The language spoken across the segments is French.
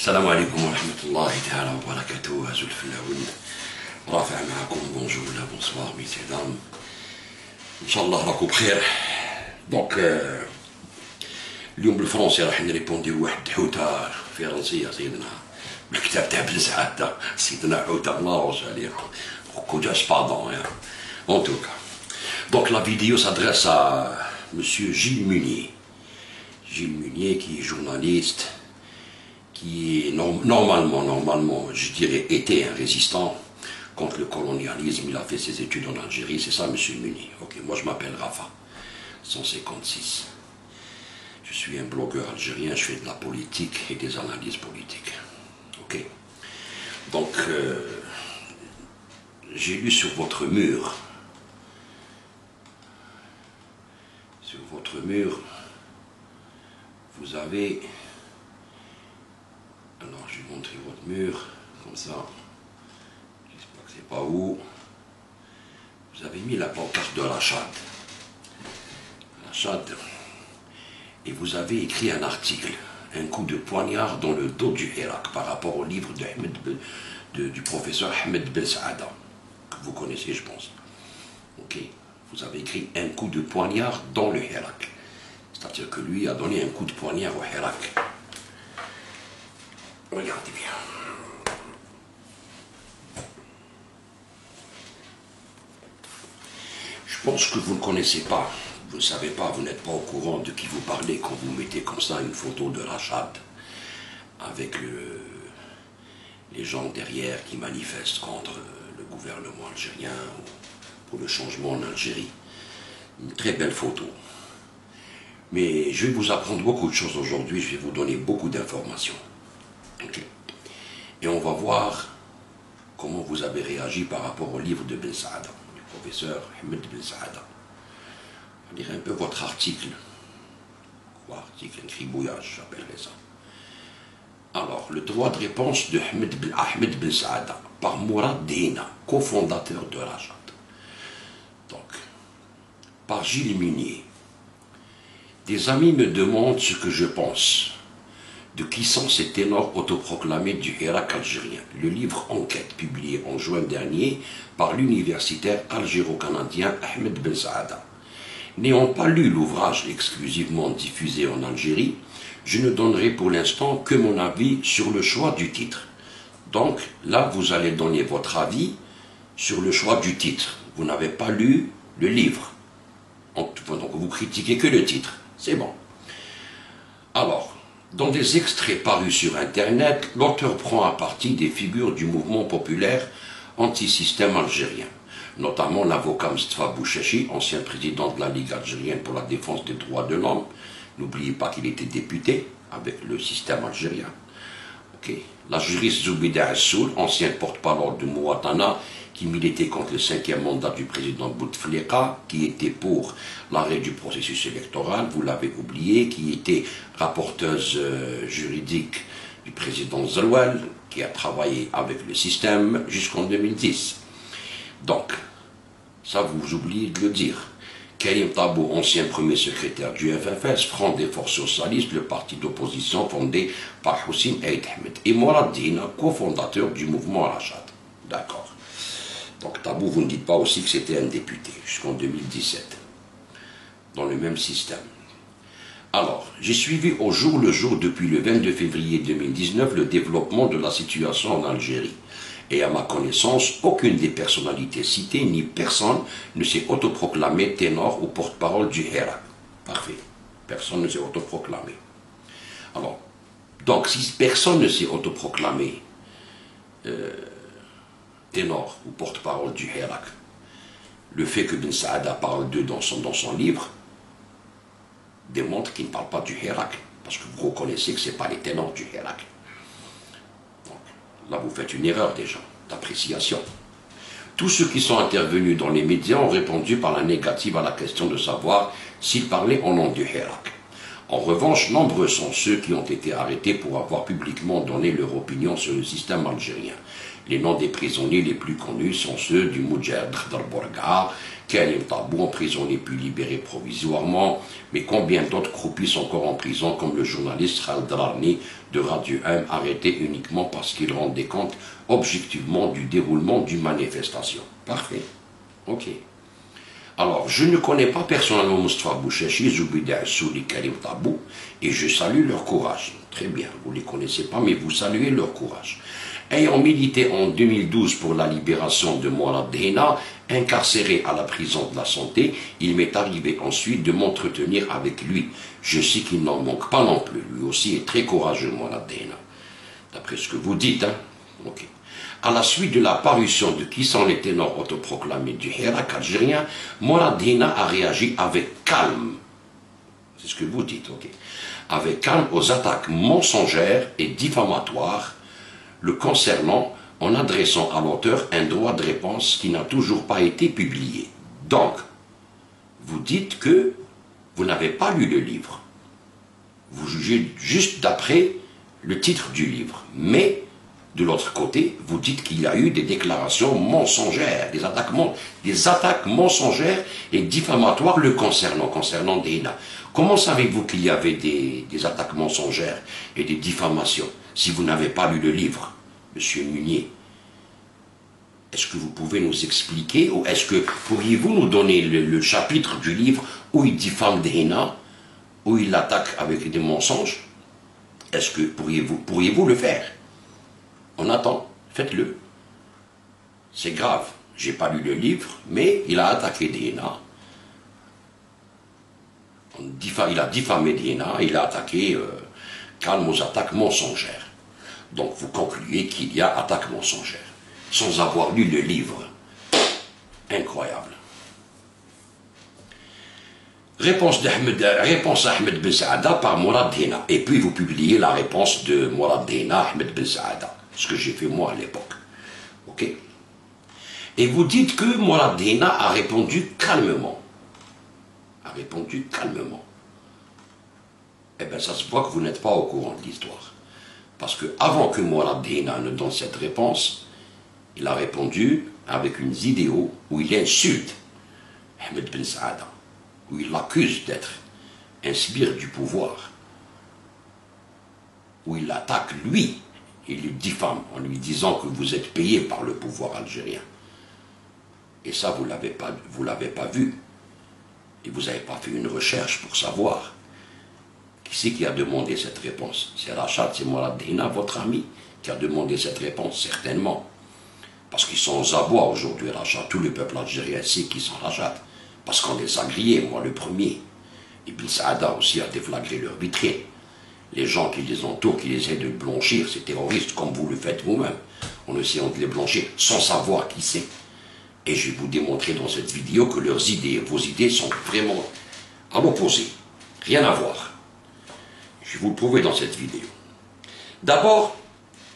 السلام عليكم ورحمة الله تعالى وبركاته. زلف العون رافع معكم. بونجور ولا بونسوار ميسي دام، ان شاء الله راكم بخير. دونك اليوم بالفرنسي راح نريبونديو واحد حوته فرنسيه سيدنا بالكتاب تاع بن سعاده، سيدنا حوته الله يرضى عليه كوجاش بادون يا en tout cas. Donc la vidéo s'adresse à monsieur Gilles Munier. Gilles Munier qui est journaliste, qui est normalement, je dirais, était un résistant contre le colonialisme. Il a fait ses études en Algérie, c'est ça, monsieur Munier. Ok, moi je m'appelle Rafa, 156. Je suis un blogueur algérien, je fais de la politique et des analyses politiques. Ok. Donc, j'ai lu sur votre mur, vous avez... Alors, je vais montrer votre mur, comme ça. J'espère que c'est pas où. Vous avez mis la pancarte de Rachad. Rachad. Et vous avez écrit un article, un coup de poignard dans le dos du Hirak, par rapport au livre du professeur Ahmed Ben Saada, que vous connaissez, je pense. Ok. Vous avez écrit un coup de poignard dans le Hirak. C'est-à-dire que lui a donné un coup de poignard au Hirak. Regardez bien. Je pense que vous ne connaissez pas, vous ne savez pas, vous n'êtes pas au courant de qui vous parlez quand vous mettez comme ça une photo de Rachad avec les gens derrière qui manifestent contre le gouvernement algérien ou pour le changement en Algérie. Une très belle photo. Mais je vais vous apprendre beaucoup de choses aujourd'hui, je vais vous donner beaucoup d'informations. Okay. Et on va voir comment vous avez réagi par rapport au livre de Ben Saada, du professeur Ahmed Ben Saada. On va lire un peu votre article. Quoi, article, un cribouillage, j'appellerais ça. Alors, le droit de réponse de Ahmed Ben Saada, par Mourad Dina, cofondateur de Rachad. Donc, par Gilles Munier. Des amis me demandent ce que je pense. De qui sont ces ténors autoproclamés du Hirak algérien? Le livre Enquête, publié en juin dernier par l'universitaire algéro-canadien Ahmed Ben Saada. N'ayant pas lu l'ouvrage exclusivement diffusé en Algérie, je ne donnerai pour l'instant que mon avis sur le choix du titre. Donc là, vous allez donner votre avis sur le choix du titre. Vous n'avez pas lu le livre. Donc vous critiquez que le titre. C'est bon. Alors, dans des extraits parus sur Internet, l'auteur prend à partie des figures du mouvement populaire anti-système algérien, notamment l'avocat Moustapha Bouchechi, ancien président de la Ligue algérienne pour la défense des droits de l'homme. N'oubliez pas qu'il était député avec le système algérien. Okay. La juriste Zoubida Assoul, ancienne porte-parole de Mouatana, qui militait contre le 5e mandat du président Bouteflika, qui était pour l'arrêt du processus électoral, vous l'avez oublié, qui était rapporteuse juridique du président Zelouel, qui a travaillé avec le système jusqu'en 2010. Donc, ça vous oubliez de le dire. Karim Tabou, ancien premier secrétaire du FFS, Front des Forces Socialistes, le parti d'opposition fondé par Hussein Aïd Ahmed, et Mourad Dina, cofondateur du mouvement Rachad. D'accord. Donc Tabou, vous ne dites pas aussi que c'était un député, jusqu'en 2017, dans le même système. Alors, j'ai suivi au jour le jour depuis le 22 février 2019 le développement de la situation en Algérie. Et à ma connaissance, aucune des personnalités citées, ni personne, ne s'est autoproclamé ténor ou porte-parole du Hirak. Parfait. Personne ne s'est autoproclamé. Alors, donc si personne ne s'est autoproclamé ténor ou porte-parole du Hirak, le fait que Ben Saada parle d'eux dans son livre démontre qu'il ne parle pas du Hirak, parce que vous reconnaissez que ce n'est pas les ténors du Hirak. Donc, là, vous faites une erreur déjà d'appréciation. Tous ceux qui sont intervenus dans les médias ont répondu par la négative à la question de savoir s'ils parlaient au nom du Hirak. En revanche, nombreux sont ceux qui ont été arrêtés pour avoir publiquement donné leur opinion sur le système algérien. Les noms des prisonniers les plus connus sont ceux du Moudjahid Khadr Bourga, Karim Tabou, emprisonné puis libéré provisoirement, mais combien d'autres croupissent encore en prison, comme le journaliste Khaled Rarni de Radio M, arrêté uniquement parce qu'il rendait compte objectivement du déroulement d'une manifestation. Parfait. Ok. Alors, je ne connais pas personnellement Moustapha Bouchachi, Zoubida Assouli, Karim Tabou, et je salue leur courage. Très bien, vous ne les connaissez pas, mais vous saluez leur courage. Ayant milité en 2012 pour la libération de Mourad Dina, incarcéré à la prison de la Santé, il m'est arrivé ensuite de m'entretenir avec lui. Je sais qu'il n'en manque pas non plus. Lui aussi est très courageux, Mourad Dina. D'après ce que vous dites, hein. Ok. À la suite de la parution de Qui sont les ténors autoproclamés du Hirak algérien, Mourad Dina a réagi avec calme. C'est ce que vous dites, ok. Avec calme aux attaques mensongères et diffamatoires le concernant, en adressant à l'auteur un droit de réponse qui n'a toujours pas été publié. Donc, vous dites que vous n'avez pas lu le livre. Vous jugez juste d'après le titre du livre. Mais, de l'autre côté, vous dites qu'il y a eu des déclarations mensongères, des attaques mensongères et diffamatoires le concernant Dina. Comment savez-vous qu'il y avait des attaques mensongères et des diffamations si vous n'avez pas lu le livre, Monsieur Munier? Est-ce que vous pouvez nous expliquer, ou est-ce que pourriez-vous nous donner le chapitre du livre où il diffame Dina, où il l'attaque avec des mensonges? Est-ce que pourriez-vous le faire? On attend, faites-le. C'est grave, j'ai pas lu le livre, mais il a attaqué Dina. Il a diffamé Dina, il a attaqué calme aux attaques mensongères. Donc vous concluez qu'il y a attaque mensongère, sans avoir lu le livre. Incroyable. Réponse à Ahmed Ben Saada par Mourad Dina. Et puis vous publiez la réponse de Mourad Dina à Ahmed Ben Saada. Ce que j'ai fait moi à l'époque. Ok? Et vous dites que Mourad Dina a répondu calmement. Eh bien, ça se voit que vous n'êtes pas au courant de l'histoire. Parce que avant que Mourad Dina ne donne cette réponse, il a répondu avec une vidéo où il insulte Ahmed Ben Saada, où il l'accuse d'être un sbire du pouvoir, où il l'attaque lui, il le diffame en lui disant que vous êtes payé par le pouvoir algérien. Et ça, vous ne l'avez pas vu. Et vous n'avez pas fait une recherche pour savoir qui c'est qui a demandé cette réponse. C'est Rachad, c'est Mourad Dina, votre ami, qui a demandé cette réponse, certainement. Parce qu'ils sont aux abois aujourd'hui, Rachad. Tout le peuple algérien sait qu'ils sont Rachad. Parce qu'on les a grillés, moi le premier. Et Ben Saada aussi a déflagré leur vitrine. Les gens qui les entourent, qui les aident de blanchir, ces terroristes, comme vous le faites vous-même, en essayant de les blanchir sans savoir qui c'est. Et je vais vous démontrer dans cette vidéo que leurs idées, vos idées sont vraiment à l'opposé. Rien à voir. Je vais vous le prouver dans cette vidéo. D'abord,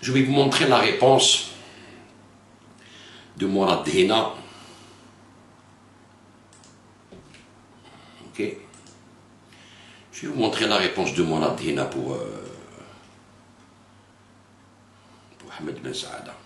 je vais vous montrer la réponse de Mourad Dina. Ok. Je vais vous montrer la réponse de Mourad Dina pour Ahmed Ben Saada.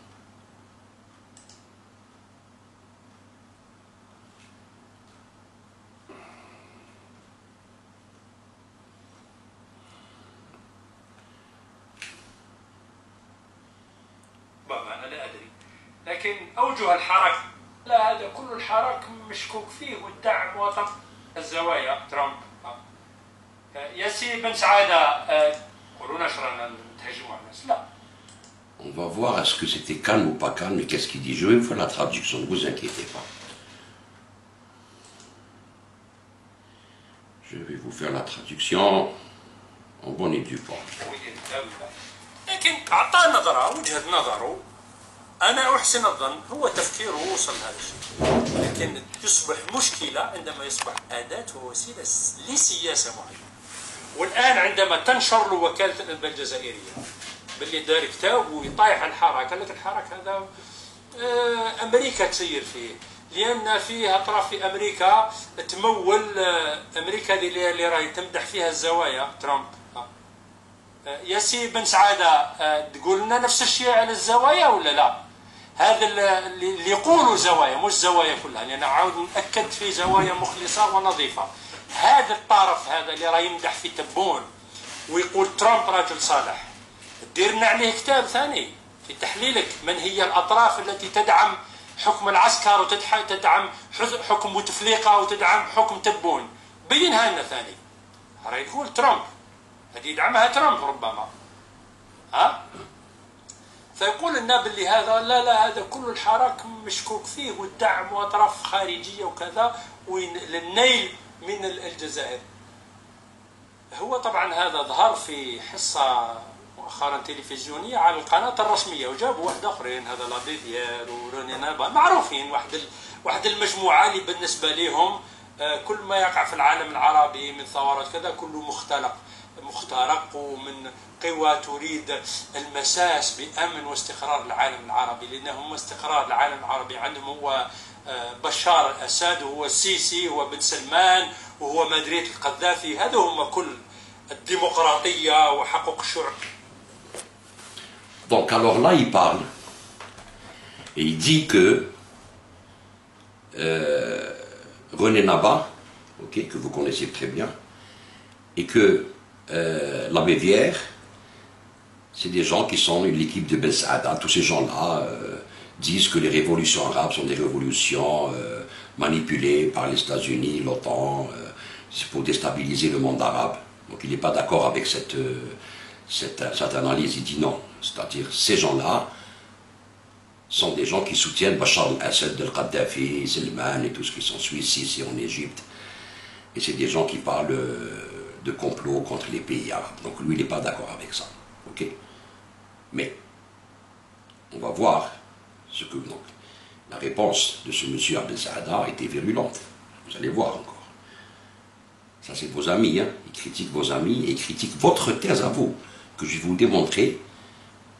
أنا لا أدري، لكن أوجه الحركة لا، هذا كل الحراك مشكوك فيه، والدعم وطن الزوايا ترامب. يا سي بن سعادة قولوا نشرا تهاجموا الناس، لا. On va voir est-ce que c'était calme ou pas calme, mais qu'est-ce qu'il dit. Je vais vous faire la traduction, ne vous inquiétez pas. Je vais vous faire la traduction en bonne et due forme. لكن أعطى نظرة، وجهة نظره، أنا أحسن الظن هو تفكيره وصل هذا الشيء، لكن يصبح مشكلة عندما يصبح أداة ووسيلة لسياسة معينة. والآن عندما تنشر له وكالة الأنباء الجزائرية باللي دار كتاب ويطايح الحراك، قال لك الحراك هذا أمريكا تسير فيه، لان فيه اطراف في امريكا تمول امريكا اللي راهي تمدح فيها الزوايا ترامب. يا سي بن سعاده تقول لنا نفس الشيء على الزوايا ولا لا؟ هذا اللي يقولوا زوايا مش زوايا كلها، لان عاود ناكد في زوايا مخلصه ونظيفه. هذا الطرف هذا اللي راه يمدح في تبون ويقول ترامب راجل صالح، دير لنا عليه كتاب ثاني في تحليلك من هي الاطراف التي تدعم حكم العسكر وتدعم حكم بوتفليقه وتدعم حكم تبون، بينها لنا ثاني. راه يقول ترامب هذه يدعمها ترامب ربما، فيقول لنا باللي هذا لا هذا كل الحراك مشكوك فيه والدعم واطراف خارجيه وكذا للنيل من الجزائر. هو طبعا هذا ظهر في حصه مؤخرا تلفزيونيه على القناه الرسميه، وجابوا واحد اخرين هذا لابيفيير وروني نابا معروفين، واحد المجموعه اللي بالنسبه لهم كل ما يقع في العالم العربي من ثورات كذا كله مخترق ومن قوى تريد المساس بأمن واستقرار العالم العربي، لأنهم استقرار العالم العربي عندهم هو بشار الأسد وهو السيسي وهو بن سلمان وهو مدريد القذافي، هذا هم كل الديمقراطية وحقوق الشعب. Donc alors là il parle et il dit que René Naba, okay, que vous connaissez très bien, et que la Bévière, c'est des gens qui sont l'équipe de Ben Saada. Tous ces gens-là disent que les révolutions arabes sont des révolutions manipulées par les États-Unis, l'OTAN, c'est pour déstabiliser le monde arabe. Donc il n'est pas d'accord avec cette analyse. Il dit non. C'est-à-dire ces gens-là sont des gens qui soutiennent Bachar al-Assad, al-Qaddafi, Salman et tout ce qui s'ensuit ici en Égypte. Et c'est des gens qui parlent de complot contre les pays arabes. Donc lui, il n'est pas d'accord avec ça. Ok. Mais, on va voir ce que... Donc, la réponse de ce monsieur Abdel Saada a été virulente. Vous allez voir encore. Ça, c'est vos amis. Hein. Ils critiquent vos amis et ils critiquent votre thèse à vous, que je vais vous démontrer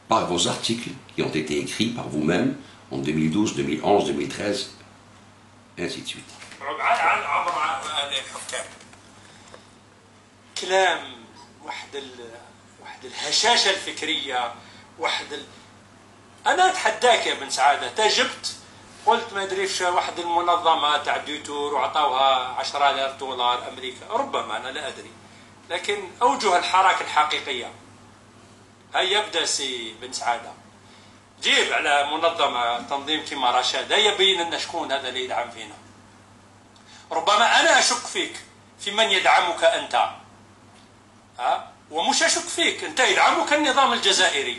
par vos articles qui ont été écrits par vous-même en 2012, 2011, 2013, et ainsi de suite. كلام واحد الهشاشه الفكريه انا اتحداك يا بن سعاده، تجبت قلت ما ادري واحد المنظمه تاع ديتور وعطاوها 10,000 دولار امريكا، ربما انا لا ادري، لكن اوجه الحراك الحقيقيه هيا يبدا سي بن سعاده جيب على منظمه تنظيم كيما رشاد، هيا يبين لنا شكون هذا اللي يدعم فينا. ربما انا اشك فيك في من يدعمك انت، ومش اشك فيك انت، يدعمك النظام الجزائري،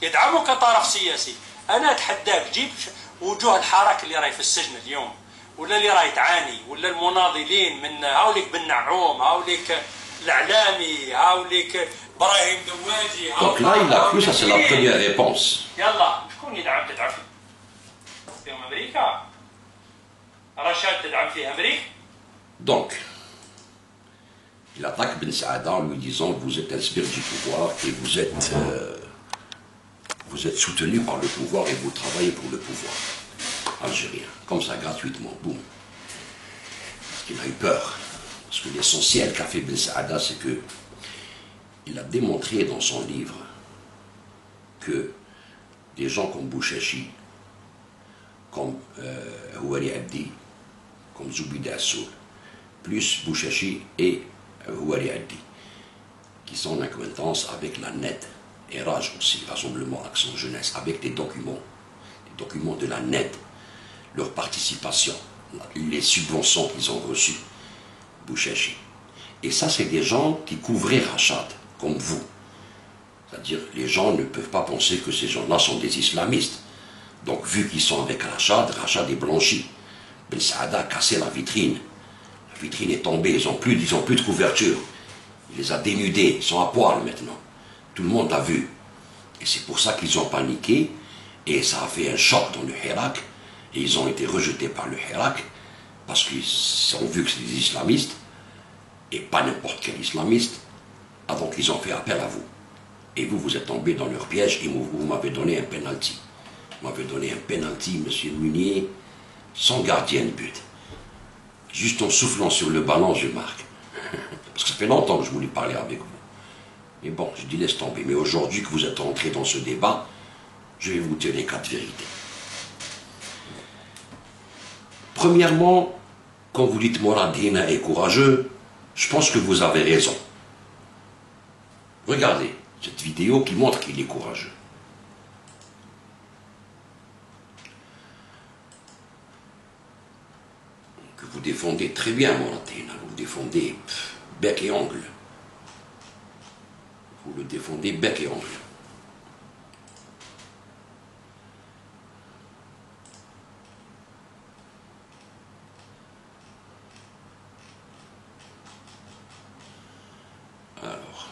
يدعمك طرف سياسي. انا اتحداك جيب وجوه الحراك اللي راهي في السجن اليوم، ولا اللي راهي تعاني، ولا المناضلين من هاوليك بن نعوم، هاوليك الاعلامي، هاوليك ابراهيم دواجي. Donc là il a cru, ça c'est la première réponse. يلا شكون تدعم فيهم امريكا؟ رشاد تدعم فيه امريكا؟ Donc il attaque Ben Saada en lui disant vous êtes un sbire du pouvoir et vous êtes soutenu par le pouvoir et vous travaillez pour le pouvoir algérien, comme ça gratuitement, boum. Parce qu'il a eu peur, parce que l'essentiel qu'a fait Ben Saada, c'est que il a démontré dans son livre que des gens comme Bouchachi, comme Houari Abdi, comme Zoubida Assoul, plus Bouchachi et Houari Abdi, qui sont en acquaintance avec la NED, et RAJ aussi, Rassemblement Action Jeunesse, avec des documents de la NED, leur participation, les subventions qu'ils ont reçues, Bouchachi. Et ça, c'est des gens qui couvraient Rachad, comme vous. C'est-à-dire, les gens ne peuvent pas penser que ces gens-là sont des islamistes. Donc, vu qu'ils sont avec Rachad, Rachad est blanchi. Ben Saada a cassé la vitrine. La vitrine est tombée, ils n'ont plus de couverture. Il les a dénudés, ils sont à poil maintenant. Tout le monde a vu. Et c'est pour ça qu'ils ont paniqué. Et ça a fait un choc dans le Hirak. Et ils ont été rejetés par le Hirak. Parce qu'ils ont vu que c'est des islamistes. Et pas n'importe quel islamiste. Ah, donc ils ont fait appel à vous. Et vous êtes tombé dans leur piège et vous m'avez donné un penalty. Vous m'avez donné un penalty, monsieur Munier, sans gardien de but. Juste en soufflant sur le ballon, je marque. Parce que ça fait longtemps que je voulais parler avec vous. Mais bon, je dis laisse tomber. Mais aujourd'hui que vous êtes entré dans ce débat, je vais vous dire les 4 vérités. Premièrement, quand vous dites Morad Hina est courageux, je pense que vous avez raison. Regardez cette vidéo qui montre qu'il est courageux. Que vous défendez très bien Morad Hina, vous défendez bec et ongle. Vous le défendez bec et ongle. Alors.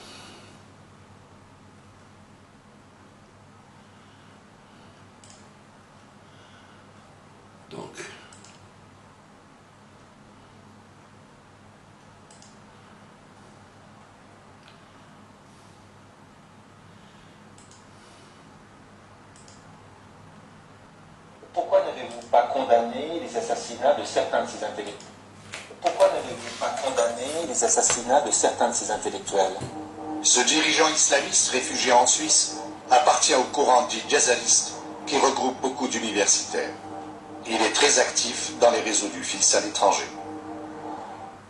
Donc. Pourquoi n'avez-vous pas condamné les assassinats de certains de ces intellectuels? Pourquoi n'avez-vous pas condamné les assassinats de certains de ces intellectuels? Ce dirigeant islamiste réfugié en Suisse appartient au courant dit jazaliste qui regroupe beaucoup d'universitaires. Il est très actif dans les réseaux du fils à l'étranger.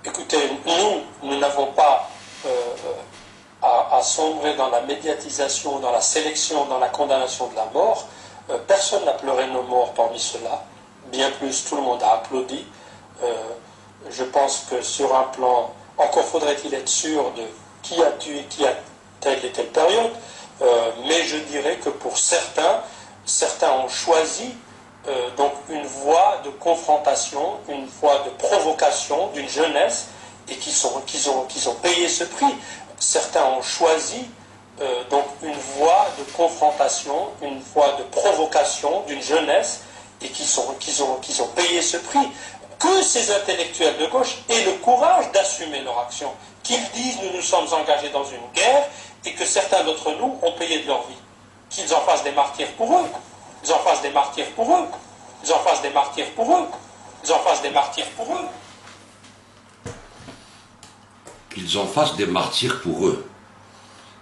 Écoutez, nous n'avons pas à sombrer dans la médiatisation, dans la sélection, dans la condamnation de la mort. Personne n'a pleuré nos morts parmi ceux-là. Bien plus, tout le monde a applaudi. Je pense que sur un plan, encore faudrait-il être sûr de qui a tué qui à telle et telle période, mais je dirais que pour certains ont choisi donc une voie de confrontation, une voie de provocation d'une jeunesse et qu'ils ont payé ce prix. Certains ont choisi donc une voie de confrontation, une voie de provocation d'une jeunesse et qu'ils ont payé ce prix. Que ces intellectuels de gauche aient le courage d'assumer leur action, qu'ils disent nous sommes engagés dans une guerre et que certains d'entre nous ont payé de leur vie. Qu'ils en fassent des martyrs pour eux. Ils en fassent des martyrs pour eux. Ils en fassent des martyrs pour eux. Ils en fassent des martyrs pour eux. Qu'ils en fassent des martyrs pour eux.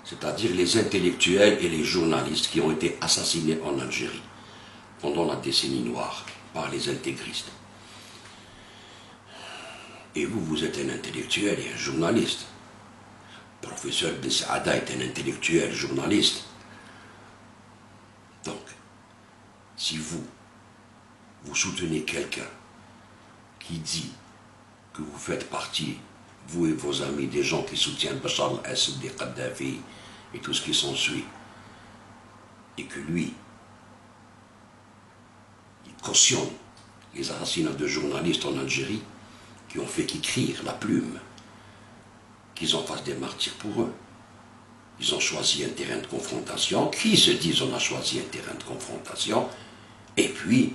C'est-à-dire les intellectuels et les journalistes qui ont été assassinés en Algérie pendant la décennie noire par les intégristes. Et vous, vous êtes un intellectuel et un journaliste. Le professeur Ben Saada est un intellectuel, journaliste. Donc, si vous soutenez quelqu'un qui dit que vous faites partie, vous et vos amis, des gens qui soutiennent Bachar al-Assad, des Kadhafi et tout ce qui s'ensuit, et que lui, il cautionne les assassinats de journalistes en Algérie, qui ont fait qu'écrire la plume, qu'ils en fassent des martyrs pour eux. Ils ont choisi un terrain de confrontation, qui se disent on a choisi un terrain de confrontation, et puis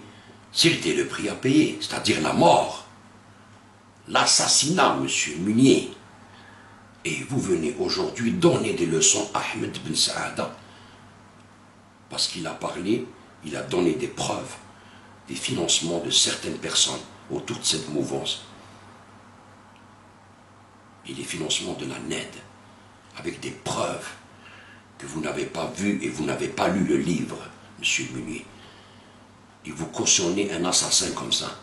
c'était le prix à payer, c'est-à-dire la mort, l'assassinat, monsieur Munier. Et vous venez aujourd'hui donner des leçons à Ahmed Ben Saada, parce qu'il a parlé, il a donné des preuves, des financements de certaines personnes autour de cette mouvance, et les financements de la NED, avec des preuves que vous n'avez pas vues et vous n'avez pas lu le livre, monsieur Munier. Et vous cautionnez un assassin comme ça.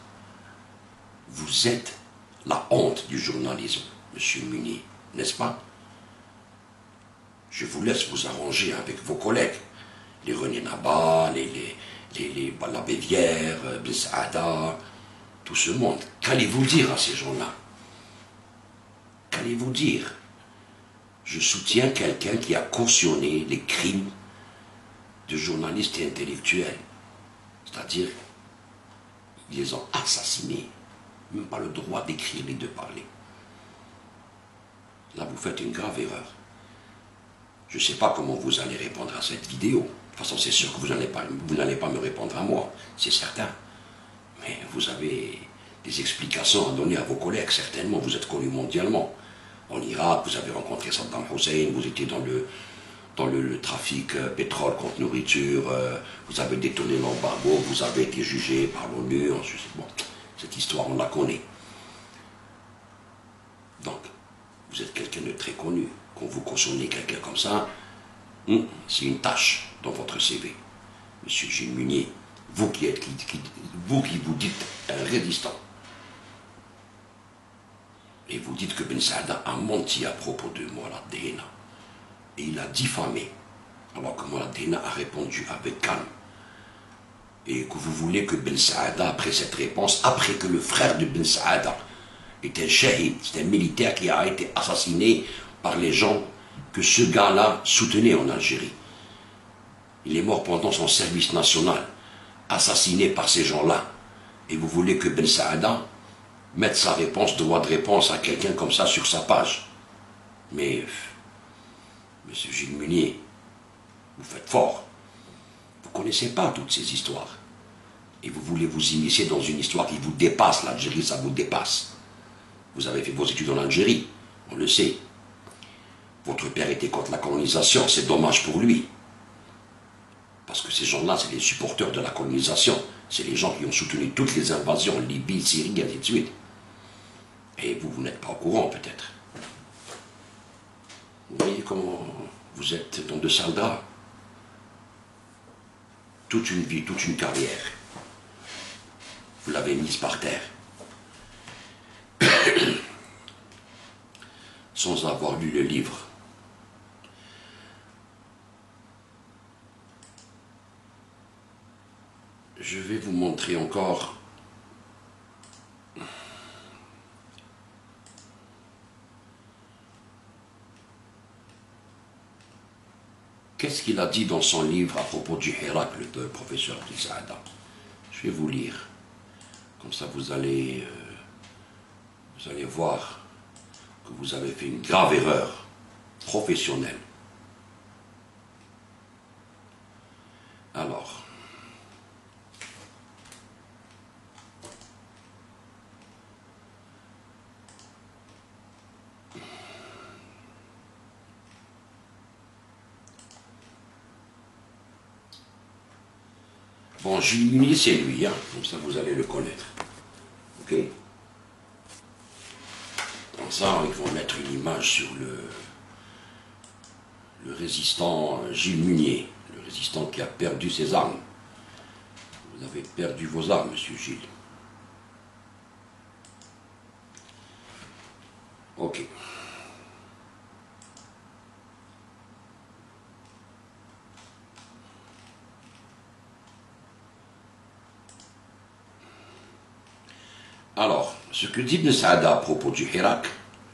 Vous êtes la honte du journalisme, monsieur Munier, n'est-ce pas? Je vous laisse vous arranger avec vos collègues, les René Naba, la Bévière, Ben Saada, tout ce monde. Qu'allez-vous dire à ces gens-là? Qu'allez-vous dire? Je soutiens quelqu'un qui a cautionné les crimes de journalistes et intellectuels. C'est-à-dire, ils les ont assassinés. Même pas le droit d'écrire ni de parler. Là, vous faites une grave erreur. Je ne sais pas comment vous allez répondre à cette vidéo. De toute façon, c'est sûr que vous n'allez pas me répondre à moi, c'est certain. Mais vous avez des explications à donner à vos collègues, certainement. Vous êtes connu mondialement. En Irak, vous avez rencontré Saddam Hussein, vous étiez dans dans le trafic pétrole contre nourriture, vous avez détourné l'embargo, vous avez été jugé par l'ONU, bon, cette histoire on la connaît. Donc, vous êtes quelqu'un de très connu. Quand vous consommez quelqu'un comme ça, c'est une tâche dans votre CV. Monsieur Gilles Munier, vous qui vous dites un résistant, et vous dites que Ben Saada a menti à propos de Mourad Dehena, et il a diffamé, alors que Mourad Dehena a répondu avec calme, et que vous voulez que Ben Saada, après cette réponse, après que le frère de Ben Saada est un shahid, c'est un militaire qui a été assassiné par les gens que ce gars-là soutenait en Algérie. Il est mort pendant son service national, assassiné par ces gens-là. Et vous voulez que Ben Saada mette sa réponse, droit de réponse à quelqu'un comme ça sur sa page. Mais, monsieur Gilles Munier, vous faites fort. Vous ne connaissez pas toutes ces histoires. Et vous voulez vous initier dans une histoire qui vous dépasse. L'Algérie, ça vous dépasse. Vous avez fait vos études en Algérie, on le sait. Votre père était contre la colonisation, c'est dommage pour lui. Parce que ces gens-là, c'est les supporters de la colonisation. C'est les gens qui ont soutenu toutes les invasions, Libye, Syrie, et ainsi de suite. Et vous, vous n'êtes pas au courant, peut-être. Vous voyez comment vous êtes dans de sales draps. Toute une vie, toute une carrière. Vous l'avez mise par terre. Sans avoir lu le livre. Je vais vous montrer encore qu'est-ce qu'il a dit dans son livre à propos du Hirak, le professeur Abdel Saada. Je vais vous lire. Comme ça vous allez voir que vous avez fait une grave erreur professionnelle. Alors, bon, Gilles Munier, c'est lui, hein, comme ça vous allez le connaître. Ok? Comme ça, ils vont mettre une image sur le résistant Gilles Munier, le résistant qui a perdu ses armes. Vous avez perdu vos armes, monsieur Gilles. Ok. Alors, ce que dit Ibn Saada à propos du Hirak,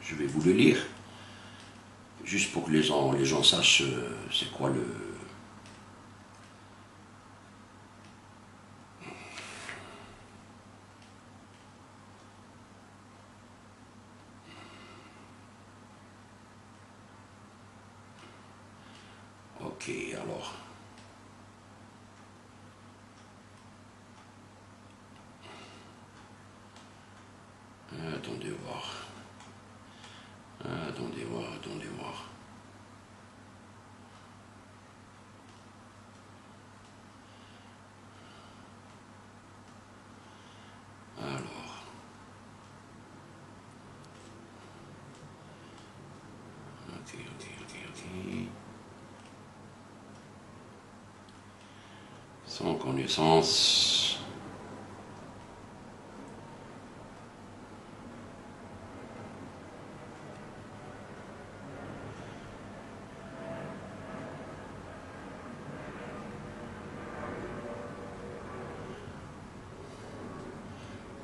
je vais vous le lire, juste pour que les gens sachent c'est quoi le... Ok, alors... Attendez voir. Attendez voir. Alors. Ok. Sans connaissance.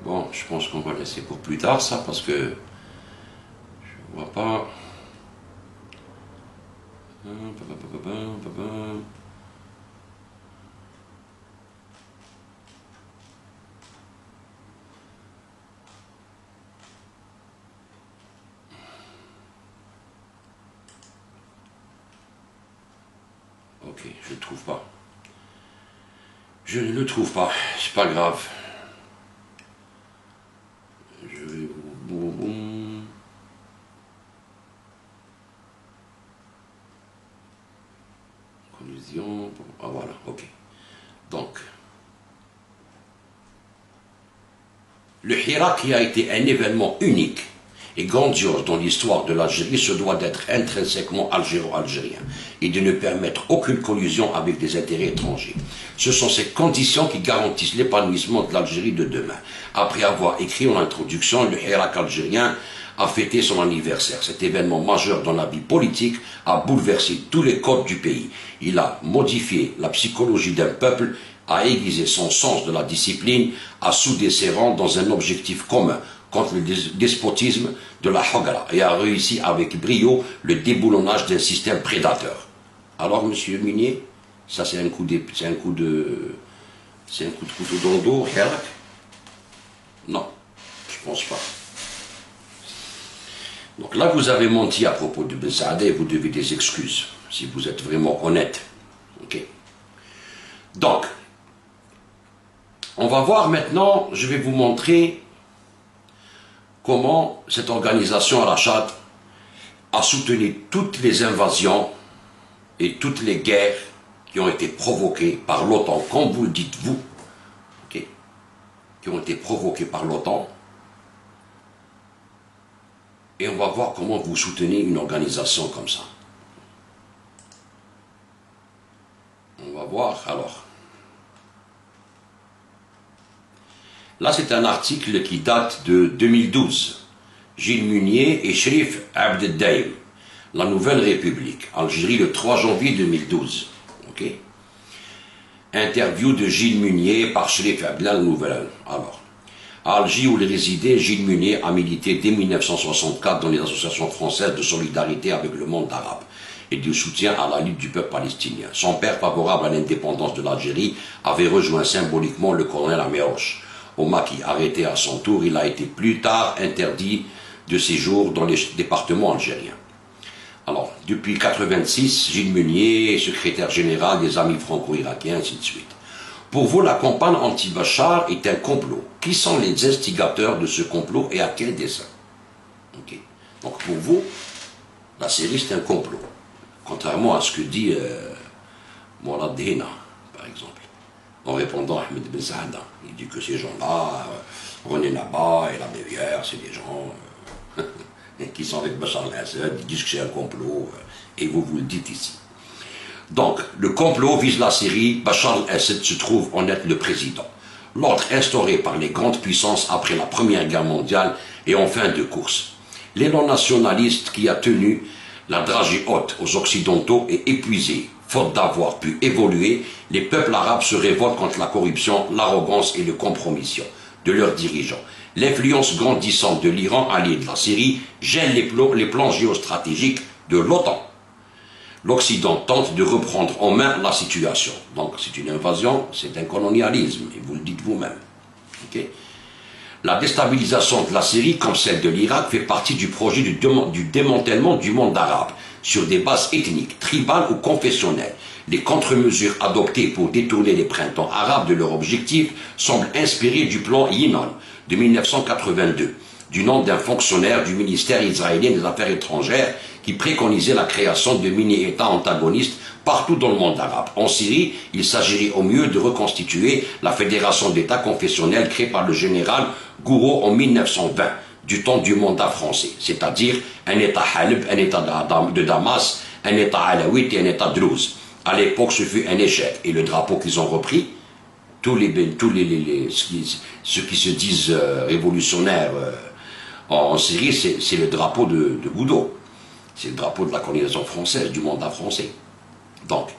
Bon, je pense qu'on va laisser pour plus tard ça parce que je vois pas. Ok, je ne trouve pas. Je ne le trouve pas, c'est pas grave. Je vais vous... Conclusion. Ah voilà, ok. Donc, le Hira, qui a été un événement unique et grandiose dans l'histoire de l'Algérie, se doit d'être intrinsèquement algéro-algérien et de ne permettre aucune collusion avec des intérêts étrangers. Ce sont ces conditions qui garantissent l'épanouissement de l'Algérie de demain. Après avoir écrit en introduction, le Hirak algérien a fêté son anniversaire. Cet événement majeur dans la vie politique a bouleversé tous les codes du pays. Il a modifié la psychologie d'un peuple, a aiguisé son sens de la discipline, a soudé ses rangs dans un objectif commun contre le despotisme de la Hogara et a réussi avec brio le déboulonnage d'un système prédateur. Alors, monsieur Munier, ça c'est un coup de couteau dans le dos, Hirak? Non, je pense pas. Donc là, vous avez menti à propos de Ben Saada et vous devez des excuses, si vous êtes vraiment honnête. Ok. Donc, on va voir maintenant, je vais vous montrer comment cette organisation Al-Achad a soutenu toutes les invasions et toutes les guerres qui ont été provoquées par l'OTAN, comme vous le dites vous, okay, qui ont été provoquées par l'OTAN. Et on va voir comment vous soutenez une organisation comme ça. On va voir alors. Là, c'est un article qui date de 2012. Gilles Munier et Cherif Abdeldaïm, La Nouvelle République, Algérie, le 3 janvier 2012. Ok. Interview de Gilles Munier par Cherif Abdeldaïm, La Nouvelle. Alors, à Alger, où il résidait, Gilles Munier a milité dès 1964 dans les associations françaises de solidarité avec le monde arabe et de soutien à la lutte du peuple palestinien. Son père, favorable à l'indépendance de l'Algérie, avait rejoint symboliquement le colonel Améroche. Au Maki, arrêté à son tour, il a été plus tard interdit de séjour dans les départements algériens. Alors, depuis 1986, Gilles Munier est secrétaire général des Amis franco-irakiens, ainsi de suite. Pour vous, la campagne anti-Bachar est un complot. Qui sont les instigateurs de ce complot et à quel dessein? Okay. Donc pour vous, la Syrie c'est un complot. Contrairement à ce que dit Mourad Dehna, par exemple, en répondant à Ahmed Ben Saada. Il dit que ces gens-là, René Naba et la Bévière, c'est des gens qui sont avec Bachar al-Assad, ils disent que c'est un complot, et vous le dites ici. Donc, le complot vise la Syrie, Bachar al-Assad se trouve en être le président. L'ordre instauré par les grandes puissances après la Première Guerre mondiale est en fin de course. L'élan nationaliste qui a tenu la dragée haute aux Occidentaux est épuisé. Faute d'avoir pu évoluer, les peuples arabes se révoltent contre la corruption, l'arrogance et la compromission de leurs dirigeants. L'influence grandissante de l'Iran, allié de la Syrie, gêne les plans géostratégiques de l'OTAN. L'Occident tente de reprendre en main la situation. Donc c'est une invasion, c'est un colonialisme, et vous le dites vous-même. Okay. La déstabilisation de la Syrie, comme celle de l'Irak, fait partie du projet du démantèlement du monde arabe, sur des bases ethniques, tribales ou confessionnelles. Les contre-mesures adoptées pour détourner les printemps arabes de leur objectif semblent inspirées du plan Yinon de 1982, du nom d'un fonctionnaire du ministère israélien des Affaires étrangères qui préconisait la création de mini-États antagonistes partout dans le monde arabe. En Syrie, il s'agirait au mieux de reconstituer la fédération d'États confessionnels créée par le général Gouraud en 1920, du temps du mandat français, c'est-à-dire un État Haleb, un État de Damas, un État alawite et un État druze. À l'époque, ce fut un échec, et le drapeau qu'ils ont repris, ceux qui se disent révolutionnaires en Syrie, c'est le drapeau de Gouraud. C'est le drapeau de la colonisation française, du mandat français. Donc,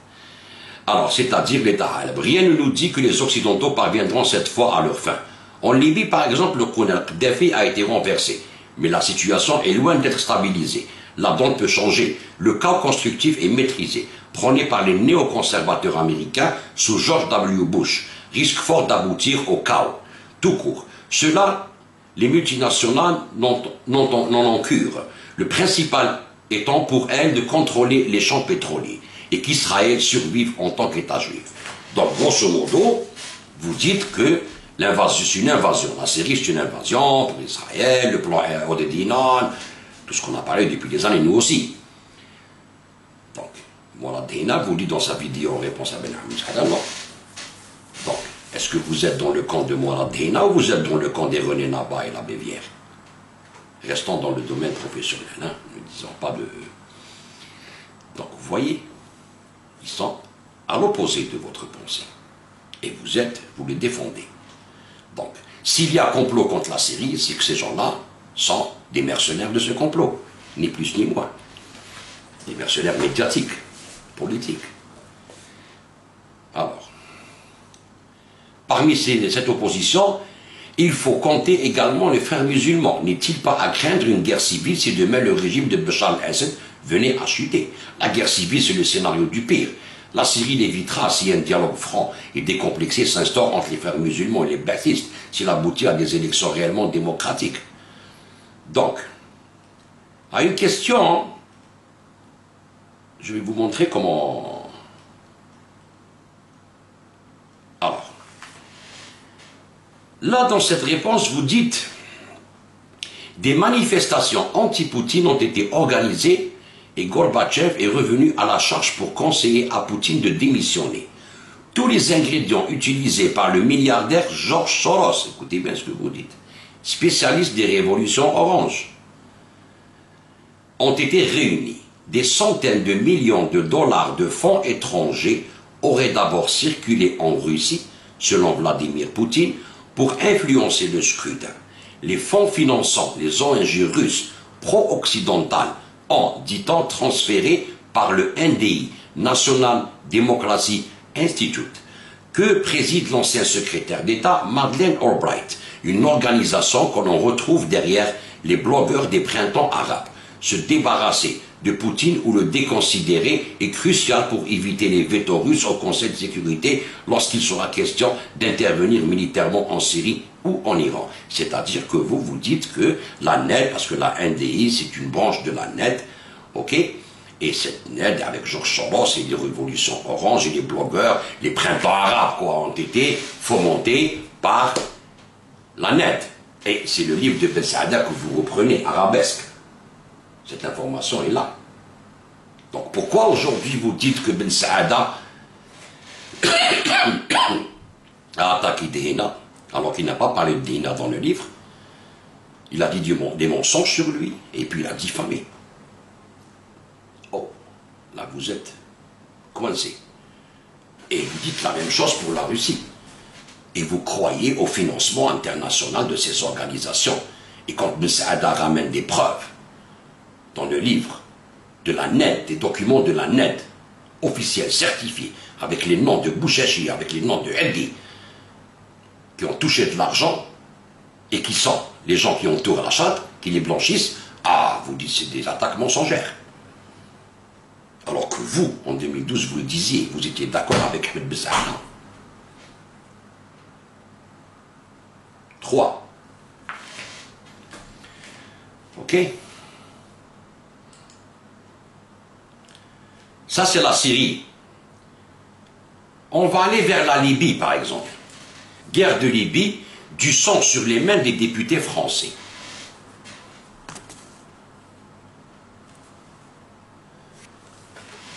alors, c'est-à-dire l'État arabe. Rien ne nous dit que les Occidentaux parviendront cette fois à leur fin. En Libye, par exemple, le colonel Kadhafi a été renversé, mais la situation est loin d'être stabilisée. La donne peut changer. Le chaos constructif est maîtrisé, prôné par les néoconservateurs américains sous George W. Bush, risque fort d'aboutir au chaos. Tout court. Cela, les multinationales n'en ont cure. Le principal étant pour elles de contrôler les champs pétroliers et qu'Israël survive en tant qu'État juif. Donc, grosso modo, vous dites que l'invasion, c'est une invasion. La Syrie, c'est une invasion pour Israël, le plan Odedinan, tout ce qu'on a parlé depuis des années, nous aussi. Donc, Mourad Dehna vous dit dans sa vidéo en réponse à Ben Hamid Saada, non. Donc, est-ce que vous êtes dans le camp de Mourad Dehna ou vous êtes dans le camp des René Naba et la Bévière? Restons dans le domaine professionnel, hein, ne disons pas de... Donc, vous voyez, ils sont à l'opposé de votre pensée. Et vous les défendez. Donc, s'il y a complot contre la Syrie, c'est que ces gens-là sont des mercenaires de ce complot, ni plus ni moins. Des mercenaires médiatiques, politiques. Alors, parmi cette opposition, il faut compter également les frères musulmans. N'est-il pas à craindre une guerre civile si demain le régime de Bachar al-Assad venait à chuter? La guerre civile, c'est le scénario du pire. La Syrie l'évitera si un dialogue franc et décomplexé s'instaure entre les frères musulmans et les baptistes, s'il aboutit à des élections réellement démocratiques. Donc, à une question, je vais vous montrer comment... Alors, là, dans cette réponse, vous dites des manifestations anti-Poutine ont été organisées et Gorbatchev est revenu à la charge pour conseiller à Poutine de démissionner. Tous les ingrédients utilisés par le milliardaire George Soros, écoutez bien ce que vous dites, spécialiste des révolutions oranges, ont été réunis. Des centaines de millions de dollars de fonds étrangers auraient d'abord circulé en Russie, selon Vladimir Poutine, pour influencer le scrutin. Les fonds finançant les ONG russes pro-occidentales ont, dit-on, transféré par le NDI, National Democracy Institute, que préside l'ancien secrétaire d'État Madeleine Albright, une organisation que l'on retrouve derrière les blogueurs des printemps arabes. Se débarrasser de Poutine ou le déconsidérer est crucial pour éviter les vétos russes au Conseil de sécurité lorsqu'il sera question d'intervenir militairement en Syrie ou en Iran. C'est-à-dire que vous dites que la NED, parce que la NDI c'est une branche de la NED, ok, et cette NED avec George Soros et les révolutions oranges et les blogueurs, les printemps arabes quoi, ont été fomentés par la NED. Et c'est le livre de Ben Saada que vous reprenez, Arabesque. Cette information est là. Donc pourquoi aujourd'hui vous dites que Ben Saada a attaqué Dehna, alors qu'il n'a pas parlé de Dehna dans le livre? Il a dit des mensonges sur lui, et puis il a diffamé. Oh, là vous êtes coincé. Et vous dites la même chose pour la Russie. Et vous croyez au financement international de ces organisations. Et quand Ben Saada ramène des preuves, dans le livre de la NED, des documents de la NED, officiels, certifiés, avec les noms de Bouchachi, avec les noms de Eldi, qui ont touché de l'argent, et qui sont les gens qui entourent Al-Assad, qui les blanchissent, ah, vous dites c'est des attaques mensongères. Alors que vous, en 2012, vous le disiez, vous étiez d'accord avec Ahmed Ben Saada. 3. Ok? Ça, c'est la Syrie. On va aller vers la Libye, par exemple. Guerre de Libye, du sang sur les mains des députés français.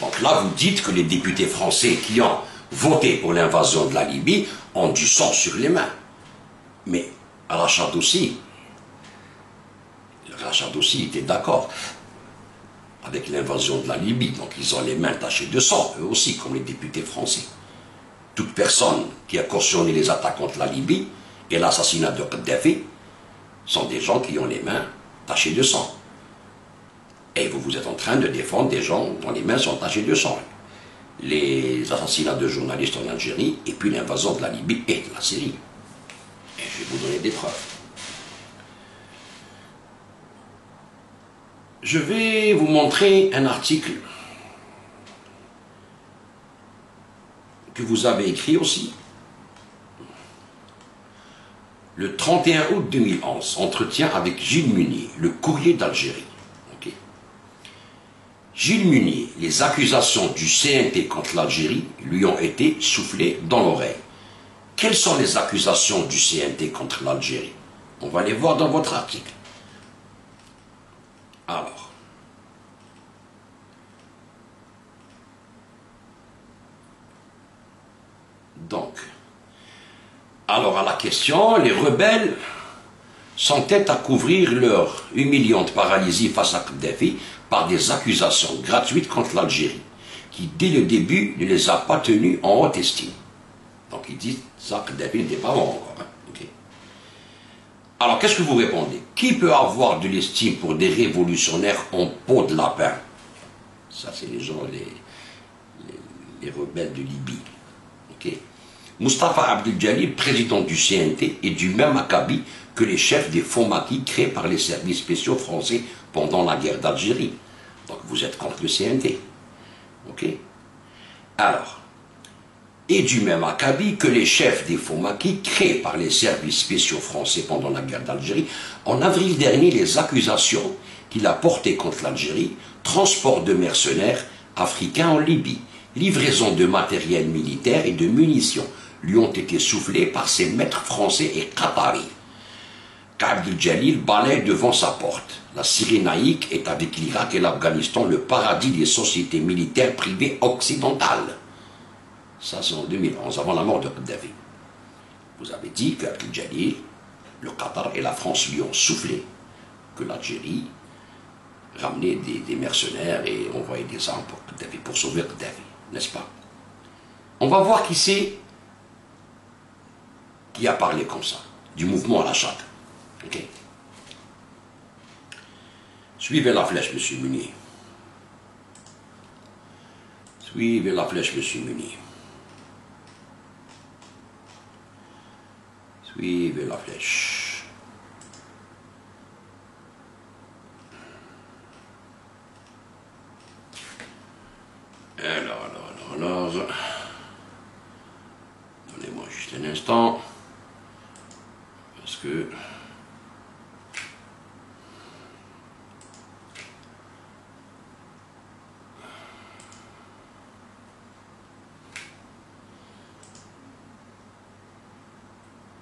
Donc là, vous dites que les députés français qui ont voté pour l'invasion de la Libye ont du sang sur les mains. Mais Rachad aussi était d'accord avec l'invasion de la Libye, donc ils ont les mains tachées de sang, eux aussi, comme les députés français. Toute personne qui a cautionné les attaques contre la Libye et l'assassinat de Kadhafi sont des gens qui ont les mains tachées de sang. Et vous êtes en train de défendre des gens dont les mains sont tachées de sang. Les assassinats de journalistes en Algérie et puis l'invasion de la Libye et de la Syrie. Et je vais vous donner des preuves. Je vais vous montrer un article que vous avez écrit aussi. Le 31 août 2011, entretien avec Gilles Munier, le courrier d'Algérie. Okay. Gilles Munier, les accusations du CNT contre l'Algérie lui ont été soufflées dans l'oreille. Quelles sont les accusations du CNT contre l'Algérie? On va les voir dans votre article. Alors, Donc, alors à la question, les rebelles s'entêtent à couvrir leur humiliante paralysie face à Kadhafi par des accusations gratuites contre l'Algérie, qui dès le début ne les a pas tenus en haute estime. Donc ils disent ça, Kadhafi n'était pas mort encore. Hein. Okay. Alors qu'est-ce que vous répondez? Qui peut avoir de l'estime pour des révolutionnaires en peau de lapin? Ça c'est les gens, les rebelles de Libye. Okay. Mustafa Abdel Jalil, président du CNT, est du même acabit que les chefs des fonds maquis créés par les services spéciaux français pendant la guerre d'Algérie. Donc vous êtes contre le CNT. Ok? Alors, et du même acabit que les chefs des fonds maquis créés par les services spéciaux français pendant la guerre d'Algérie. En avril dernier, les accusations qu'il a portées contre l'Algérie, transport de mercenaires africains en Libye, livraison de matériel militaire et de munitions, lui ont été soufflées par ses maîtres français et qataris. Abdel Jalil balaie devant sa porte. La Syrie naïque est avec l'Irak et l'Afghanistan le paradis des sociétés militaires privées occidentales. Ça c'est en 2011, avant la mort de Kadhafi. Vous avez dit qu'Abdel Jalil, le Qatar et la France lui ont soufflé que l'Algérie ramenait des mercenaires et envoyait des armes pour Kadhafi, pour sauver Kadhafi, n'est-ce pas? On va voir qui c'est qui a parlé comme ça, du mouvement à la chatte. Ok. Suivez la flèche, monsieur Munier. Suivez la flèche, monsieur Munier. Suivez la flèche. Alors. Donnez-moi juste un instant. Parce que...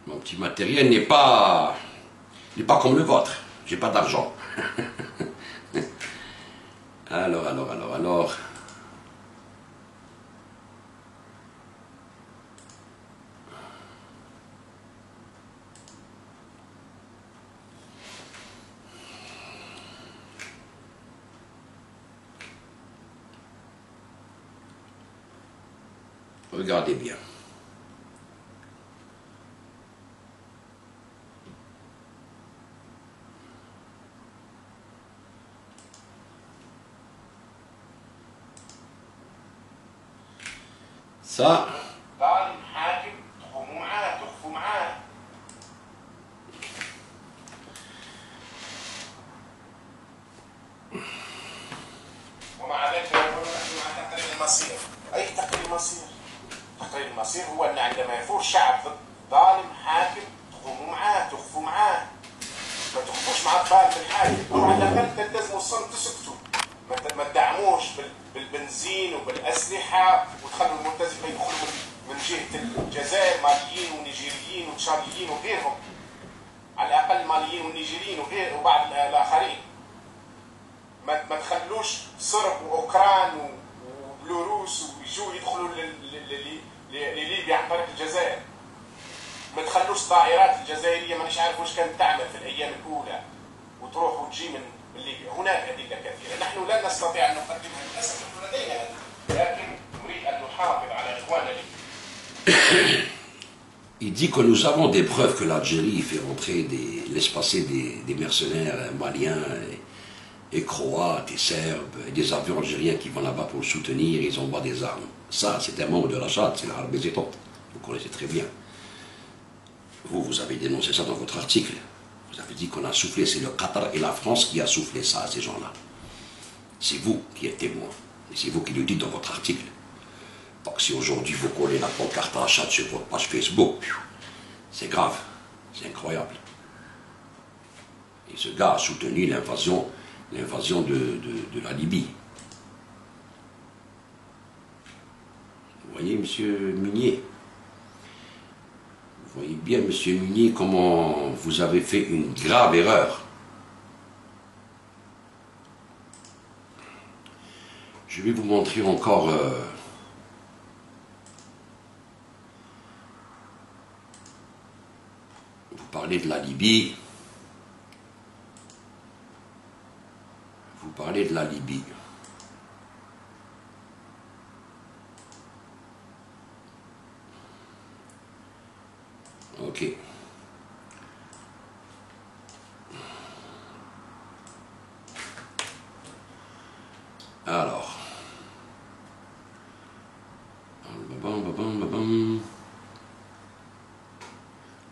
mon petit matériel n'est pas comme le vôtre. J'ai pas d'argent. Alors. Regardez bien. Ça, ظالم حاكم تقوموا معاه تخفوا معاه. ومع ذلك يقولون نحن مع تقرير المصير. اي تقرير المصير؟ تقرير المصير هو ان عندما يثور شعب ضد ظالم حاكم تقوموا معاه تخفوا معاه. ما تخفوش مع الظالم الحاكم، او على الاقل تلتزموا الصمت تسكتوا. ما تدعموش بالبنزين وبالاسلحه وتخلوا الملتزمين يدخلوا من جهه الجزائر ماليين ونيجيريين وتشاديين وغيرهم، على الاقل ماليين ونيجيريين وبعض الاخرين. ما تخلوش صرب واوكران وبلوروس ويجوا يدخلوا لليبيا عن طريق الجزائر. ما تخلوش الطائرات الجزائريه مانيش عارف واش كانت تعمل في الايام الاولى وتروح وتجي من ليبيا. هناك ادله كثيره، نحن لن نستطيع ان نقدمها للاسف، لدينا هذه، لكن نريد ان نحافظ على اخواننا ليبيا. Il dit que nous avons des preuves que l'Algérie fait rentrer laisse passer des mercenaires maliens et croates et serbes, et des avions algériens qui vont là-bas pour le soutenir, ils envoient des armes. Ça, c'est un membre de la Charte, c'est l'Arabie Saoudite. Vous connaissez très bien. Vous avez dénoncé ça dans votre article. Vous avez dit qu'on a soufflé, c'est le Qatar et la France qui a soufflé ça à ces gens-là. C'est vous qui êtes témoin. Et c'est vous qui le dites dans votre article. Donc si aujourd'hui vous collez la pancarte à la chatte sur votre page Facebook, c'est grave, c'est incroyable. Et ce gars a soutenu l'invasion de la Libye. Vous voyez, monsieur Munier, vous voyez bien, monsieur Munier, comment vous avez fait une grave erreur. Je vais vous montrer encore Vous parlez de la Libye. Vous parlez de la Libye. Ok. Alors.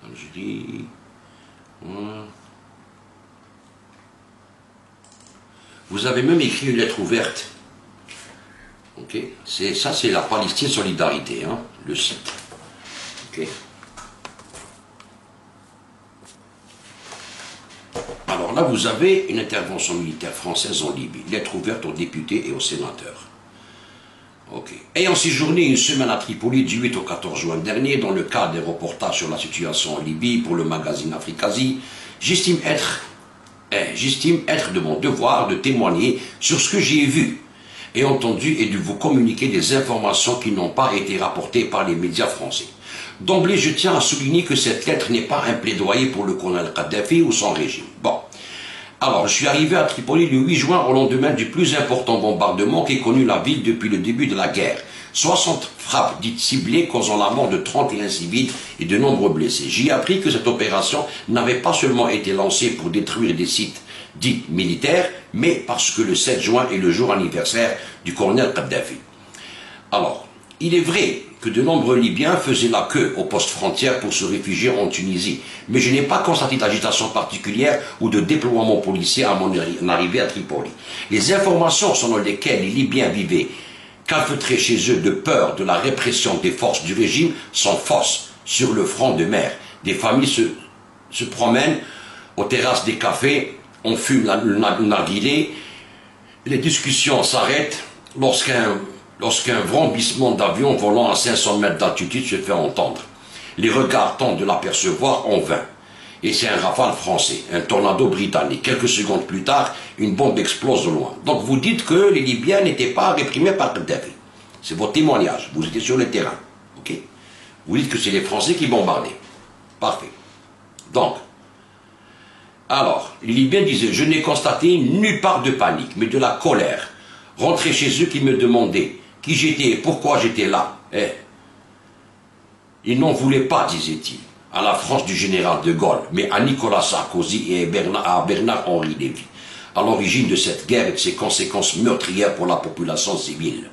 Algérie. Voilà. Vous avez même écrit une lettre ouverte. Ok. Ça, c'est la Palestine Solidarité, hein, le site. Ok. Alors là, vous avez une intervention militaire française en Libye, lettre ouverte aux députés et aux sénateurs. Ok. Ayant séjourné une semaine à Tripoli du 8 au 14 juin dernier, dans le cadre des reportages sur la situation en Libye pour le magazine Africazi, j'estime être de mon devoir de témoigner sur ce que j'ai vu et entendu et de vous communiquer des informations qui n'ont pas été rapportées par les médias français. D'emblée, je tiens à souligner que cette lettre n'est pas un plaidoyer pour le colonel Kadhafi ou son régime. Bon. Alors, je suis arrivé à Tripoli le 8 juin au lendemain du plus important bombardement qu'ait connu la ville depuis le début de la guerre. 60 frappes dites ciblées causant la mort de 31 civils et de nombreux blessés. J'y ai appris que cette opération n'avait pas seulement été lancée pour détruire des sites dits militaires, mais parce que le 7 juin est le jour anniversaire du colonel Kadhafi. Alors, il est vrai que de nombreux Libyens faisaient la queue aux postes frontières pour se réfugier en Tunisie, mais je n'ai pas constaté d'agitation particulière ou de déploiement policier à mon arrivée à Tripoli. Les informations selon lesquelles les Libyens vivaient calfeutrés chez eux de peur de la répression des forces du régime sont fausses. Sur le front de mer, des familles se promènent aux terrasses des cafés, on fume le narguilé, les discussions s'arrêtent lorsqu'un vrombissement d'avion volant à 500 mètres d'altitude se fait entendre. Les regards tentent de l'apercevoir en vain. Et c'est un rafale français, un tornado britannique. Quelques secondes plus tard, une bombe explose au loin. Donc vous dites que les Libyens n'étaient pas réprimés par Kadhafi. C'est votre témoignage. Vous étiez sur le terrain. Ok? Vous dites que c'est les Français qui bombardaient. Parfait. Donc, alors, les Libyens disaient, je n'ai constaté nulle part de panique, mais de la colère. Rentrés chez eux qui me demandaient qui j'étais et pourquoi j'étais là. Ils n'en voulaient pas, disait-il, à la France du général de Gaulle, mais à Nicolas Sarkozy et à Bernard-Henri Lévy, à l'origine de cette guerre et de ses conséquences meurtrières pour la population civile.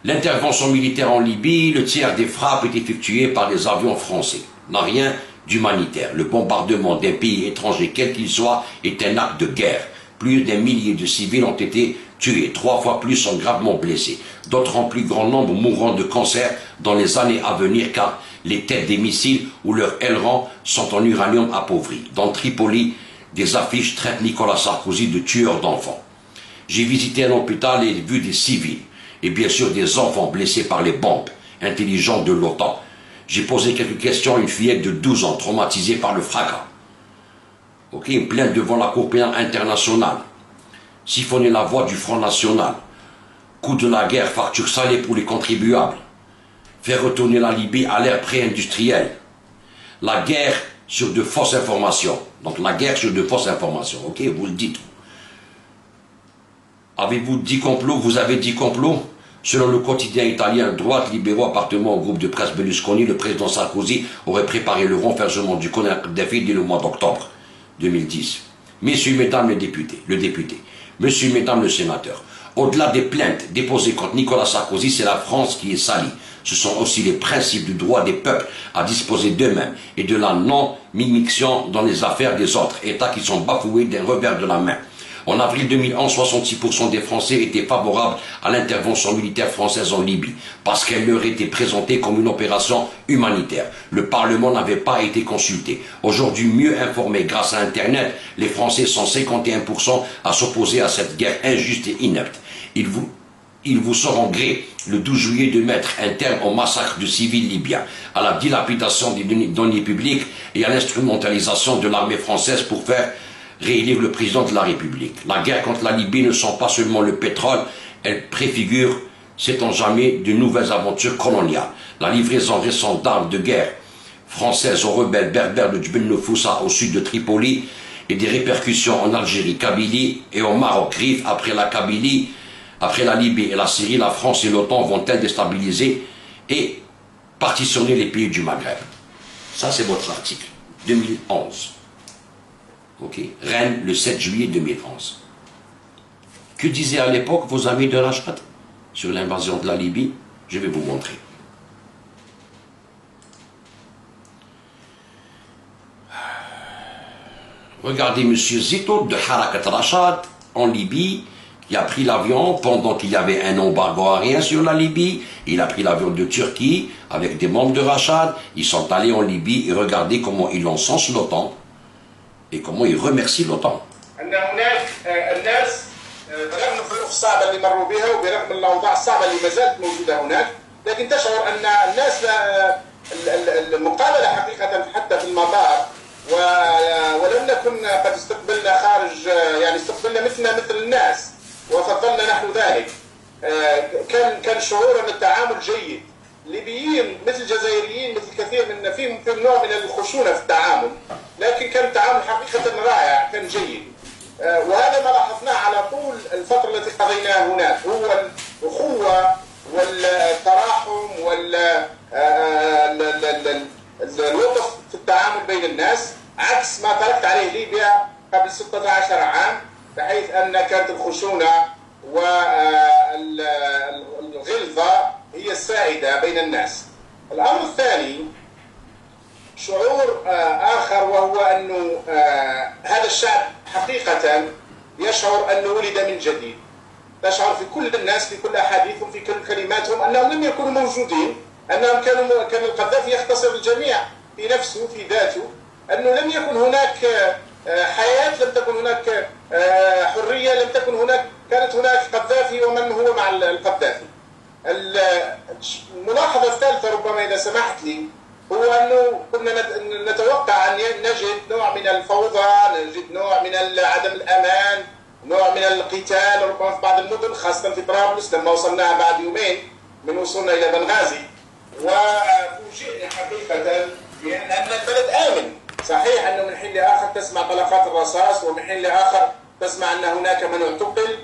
L'intervention militaire en Libye, le tiers des frappes est effectué par les avions français. N'a rien d'humanitaire. Le bombardement d'un pays étranger, quel qu'il soit, est un acte de guerre. Plus d'un millier de civils ont été tués, 3 fois plus sont gravement blessés. D'autres en plus grand nombre mourront de cancer dans les années à venir car les têtes des missiles ou leurs ailerons sont en uranium appauvri. Dans Tripoli, des affiches traitent Nicolas Sarkozy de tueur d'enfants. J'ai visité un hôpital et vu des civils et bien sûr des enfants blessés par les bombes intelligentes de l'OTAN. J'ai posé quelques questions à une fillette de 12 ans traumatisée par le fracas. Ok, une plainte devant la Cour pénale internationale. Siphonner la voix du Front National. Coût de la guerre, facture salée pour les contribuables. Faire retourner la Libye à l'ère pré-industrielle. La guerre sur de fausses informations. Donc la guerre sur de fausses informations. Ok, vous le dites. Avez-vous dit complot? Vous avez dit complot? Selon le quotidien italien Droite, libéraux appartenant au groupe de presse Berlusconi, le président Sarkozy aurait préparé le renversement du colonel Kadhafi dès le mois d'octobre 2010. Messieurs, mesdames le député, messieurs, mesdames le sénateur, au-delà des plaintes déposées contre Nicolas Sarkozy, c'est la France qui est salie. Ce sont aussi les principes du droit des peuples à disposer d'eux-mêmes et de la non-mimiction dans les affaires des autres États qui sont bafoués d'un revers de la main. En avril 2011, 66% des Français étaient favorables à l'intervention militaire française en Libye, parce qu'elle leur était présentée comme une opération humanitaire. Le Parlement n'avait pas été consulté. Aujourd'hui, mieux informés grâce à Internet, les Français sont 51% à s'opposer à cette guerre injuste et inepte. Ils vous sauront gré le 12 juillet de mettre un terme au massacre de civils libyens, à la dilapidation des deniers publics et à l'instrumentalisation de l'armée française pour faire réélire le président de la République. La guerre contre la Libye ne sont pas seulement le pétrole, elle préfigure, sait-on jamais, de nouvelles aventures coloniales. La livraison récente d'armes de guerre française aux rebelles berbères de Djbel Nefoussa au sud de Tripoli et des répercussions en Algérie, Kabylie et au Maroc. Rif, après la Kabylie, après la Libye et la Syrie, la France et l'OTAN vont-elles déstabiliser et partitionner les pays du Maghreb? Ça, c'est votre article, 2011. Ok, Rennes, le 7 juillet 2011. Que disaient à l'époque vos amis de Rachat sur l'invasion de la Libye? Je vais vous montrer. Regardez M. Zito de Harakat Rachat en Libye, qui a pris l'avion pendant qu'il y avait un embargo aérien sur la Libye. Il a pris l'avion de Turquie avec des membres de Rachat. Ils sont allés en Libye et regardez comment ils encensent l'OTAN et comment ils remercient l'OTAN. برغم الظروف الصعبه اللي مروا بها وبرغم الاوضاع الصعبه اللي ما زالت موجوده هناك، لكن تشعر ان الناس المقابله حقيقه حتى في المطار ولم نكن قد استقبلنا خارج، يعني استقبلنا مثل الناس وفضلنا نحن ذلك. كان شعور ان التعامل جيد. ليبيين مثل الجزائريين مثل كثير من فيهم نوع من الخشونه في التعامل، لكن كان التعامل حقيقه رائع، كان جيد. وهذا ما لاحظناه على طول الفترة التي قضيناها هناك، هو الأخوة والتراحم واللطف في التعامل بين الناس، عكس ما تركت عليه ليبيا قبل 16 عام، بحيث أن كانت الخشونة والغلظة هي السائدة بين الناس. الأمر الثاني شعور آخر، وهو أنه هذا الشعب حقيقة يشعر أنه ولد من جديد. تشعر في كل الناس، في كل أحاديثهم، في كل كلماتهم، أنهم لم يكونوا موجودين، أنهم كان القذافي يختصر الجميع في نفسه في ذاته، أنه لم يكن هناك حياة، لم تكن هناك حرية، لم تكن هناك، كانت هناك قذافي ومن هو مع القذافي. الملاحظة الثالثة ربما إذا سمحت لي، هو أنه كنا نتوقع أن نجد نوع من الفوضى، نجد نوع من عدم الأمان، نوع من القتال ربما في بعض المدن، خاصة في طرابلس لما وصلناها بعد يومين من وصولنا إلى بنغازي. وفوجئنا حقيقة بأن البلد آمن. صحيح أنه من حين لآخر تسمع طلقات الرصاص، ومن حين لآخر تسمع أن هناك من اعتقل.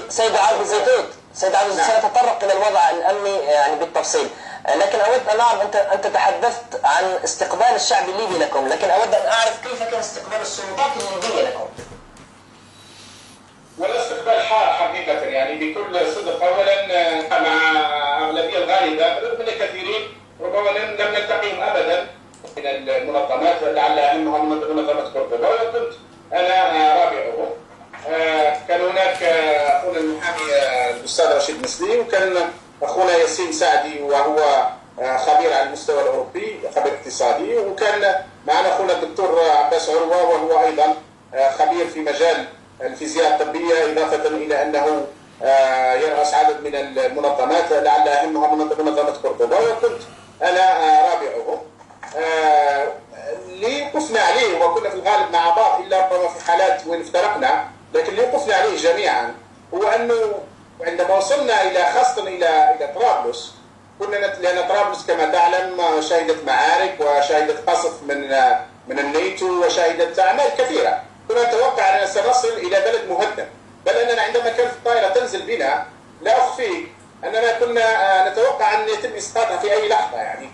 سيد عبد الزيتون، سنتطرق إلى الوضع الأمني يعني بالتفصيل، لكن أود أن أعرف، أنت تحدثت عن استقبال الشعب الليبي لكم، لكن أود أن أعرف كيف كان استقبال السلطات الليبية لكم؟ ولا استقبال حار حقيقة، يعني بكل صدق. أولا مع أغلبية الغالبة رغم أن كثيرين ربما لم نلتقيهم أبدا من المنظمات، لعل أهمها منظمة قرطبة، وكنت أنا رابعهم. كان هناك أخونا المحامي الأستاذ رشيد مسلي، وكان أخونا ياسين سعدي وهو خبير على المستوى الأوروبي، خبير اقتصادي، وكان معنا أخونا الدكتور عباس عروة وهو أيضا خبير في مجال الفيزياء الطبية، إضافة إلى أنه يرأس عدد من المنظمات، لعل أهمها منظمة قرطبة، وكنت أنا رابعهم. اللي وقفنا عليه وكنا في الغالب مع بعض إلا ربما في حالات وين افترقنا، لكن اللي وقفنا عليه جميعا هو أنه عندما وصلنا خاصة إلى طرابلس، كنا لأن طرابلس كما تعلم شهدت معارك وشهدت قصف من الناتو وشهدت أعمال كثيرة. كنا نتوقع أننا سنصل إلى بلد مهدم، بل أننا عندما كانت الطائرة تنزل بنا لا أخفيك أننا كنا نتوقع أن يتم إسقاطها في أي لحظة. يعني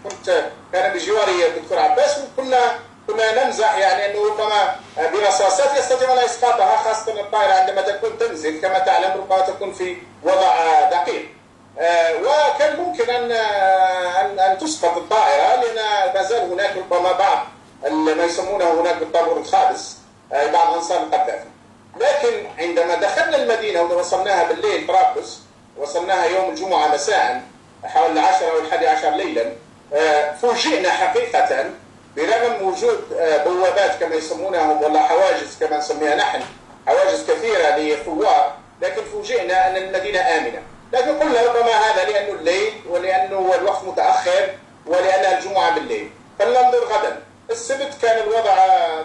كان بجواري الدكتور عباس، وكنا نمزح يعني أنه ربما برصاصات يستطيعون إسقاطها، خاصة الطائرة عندما تكون تنزل كما تعلم ربما تكون في وضع دقيق، وكان ممكن أن تسقط الطائرة، لأن ما زال هناك ربما بعض ما يسمونه هناك بالطابور الخامس، بعض أنصار القذافي. لكن عندما دخلنا المدينة ووصلناها بالليل طرابلس، وصلناها يوم الجمعة مساء حوالي 10 أو 11 ليلا، فوجئنا حقيقة برغم وجود بوابات كما يسمونهم ولا حواجز كما نسميها نحن، حواجز كثيرة للثوار، لكن فوجئنا أن المدينة آمنة. لكن قلنا ربما هذا لأنه الليل ولأنه الوقت متأخر ولأنها الجمعة بالليل، فلننظر غدا. السبت كان الوضع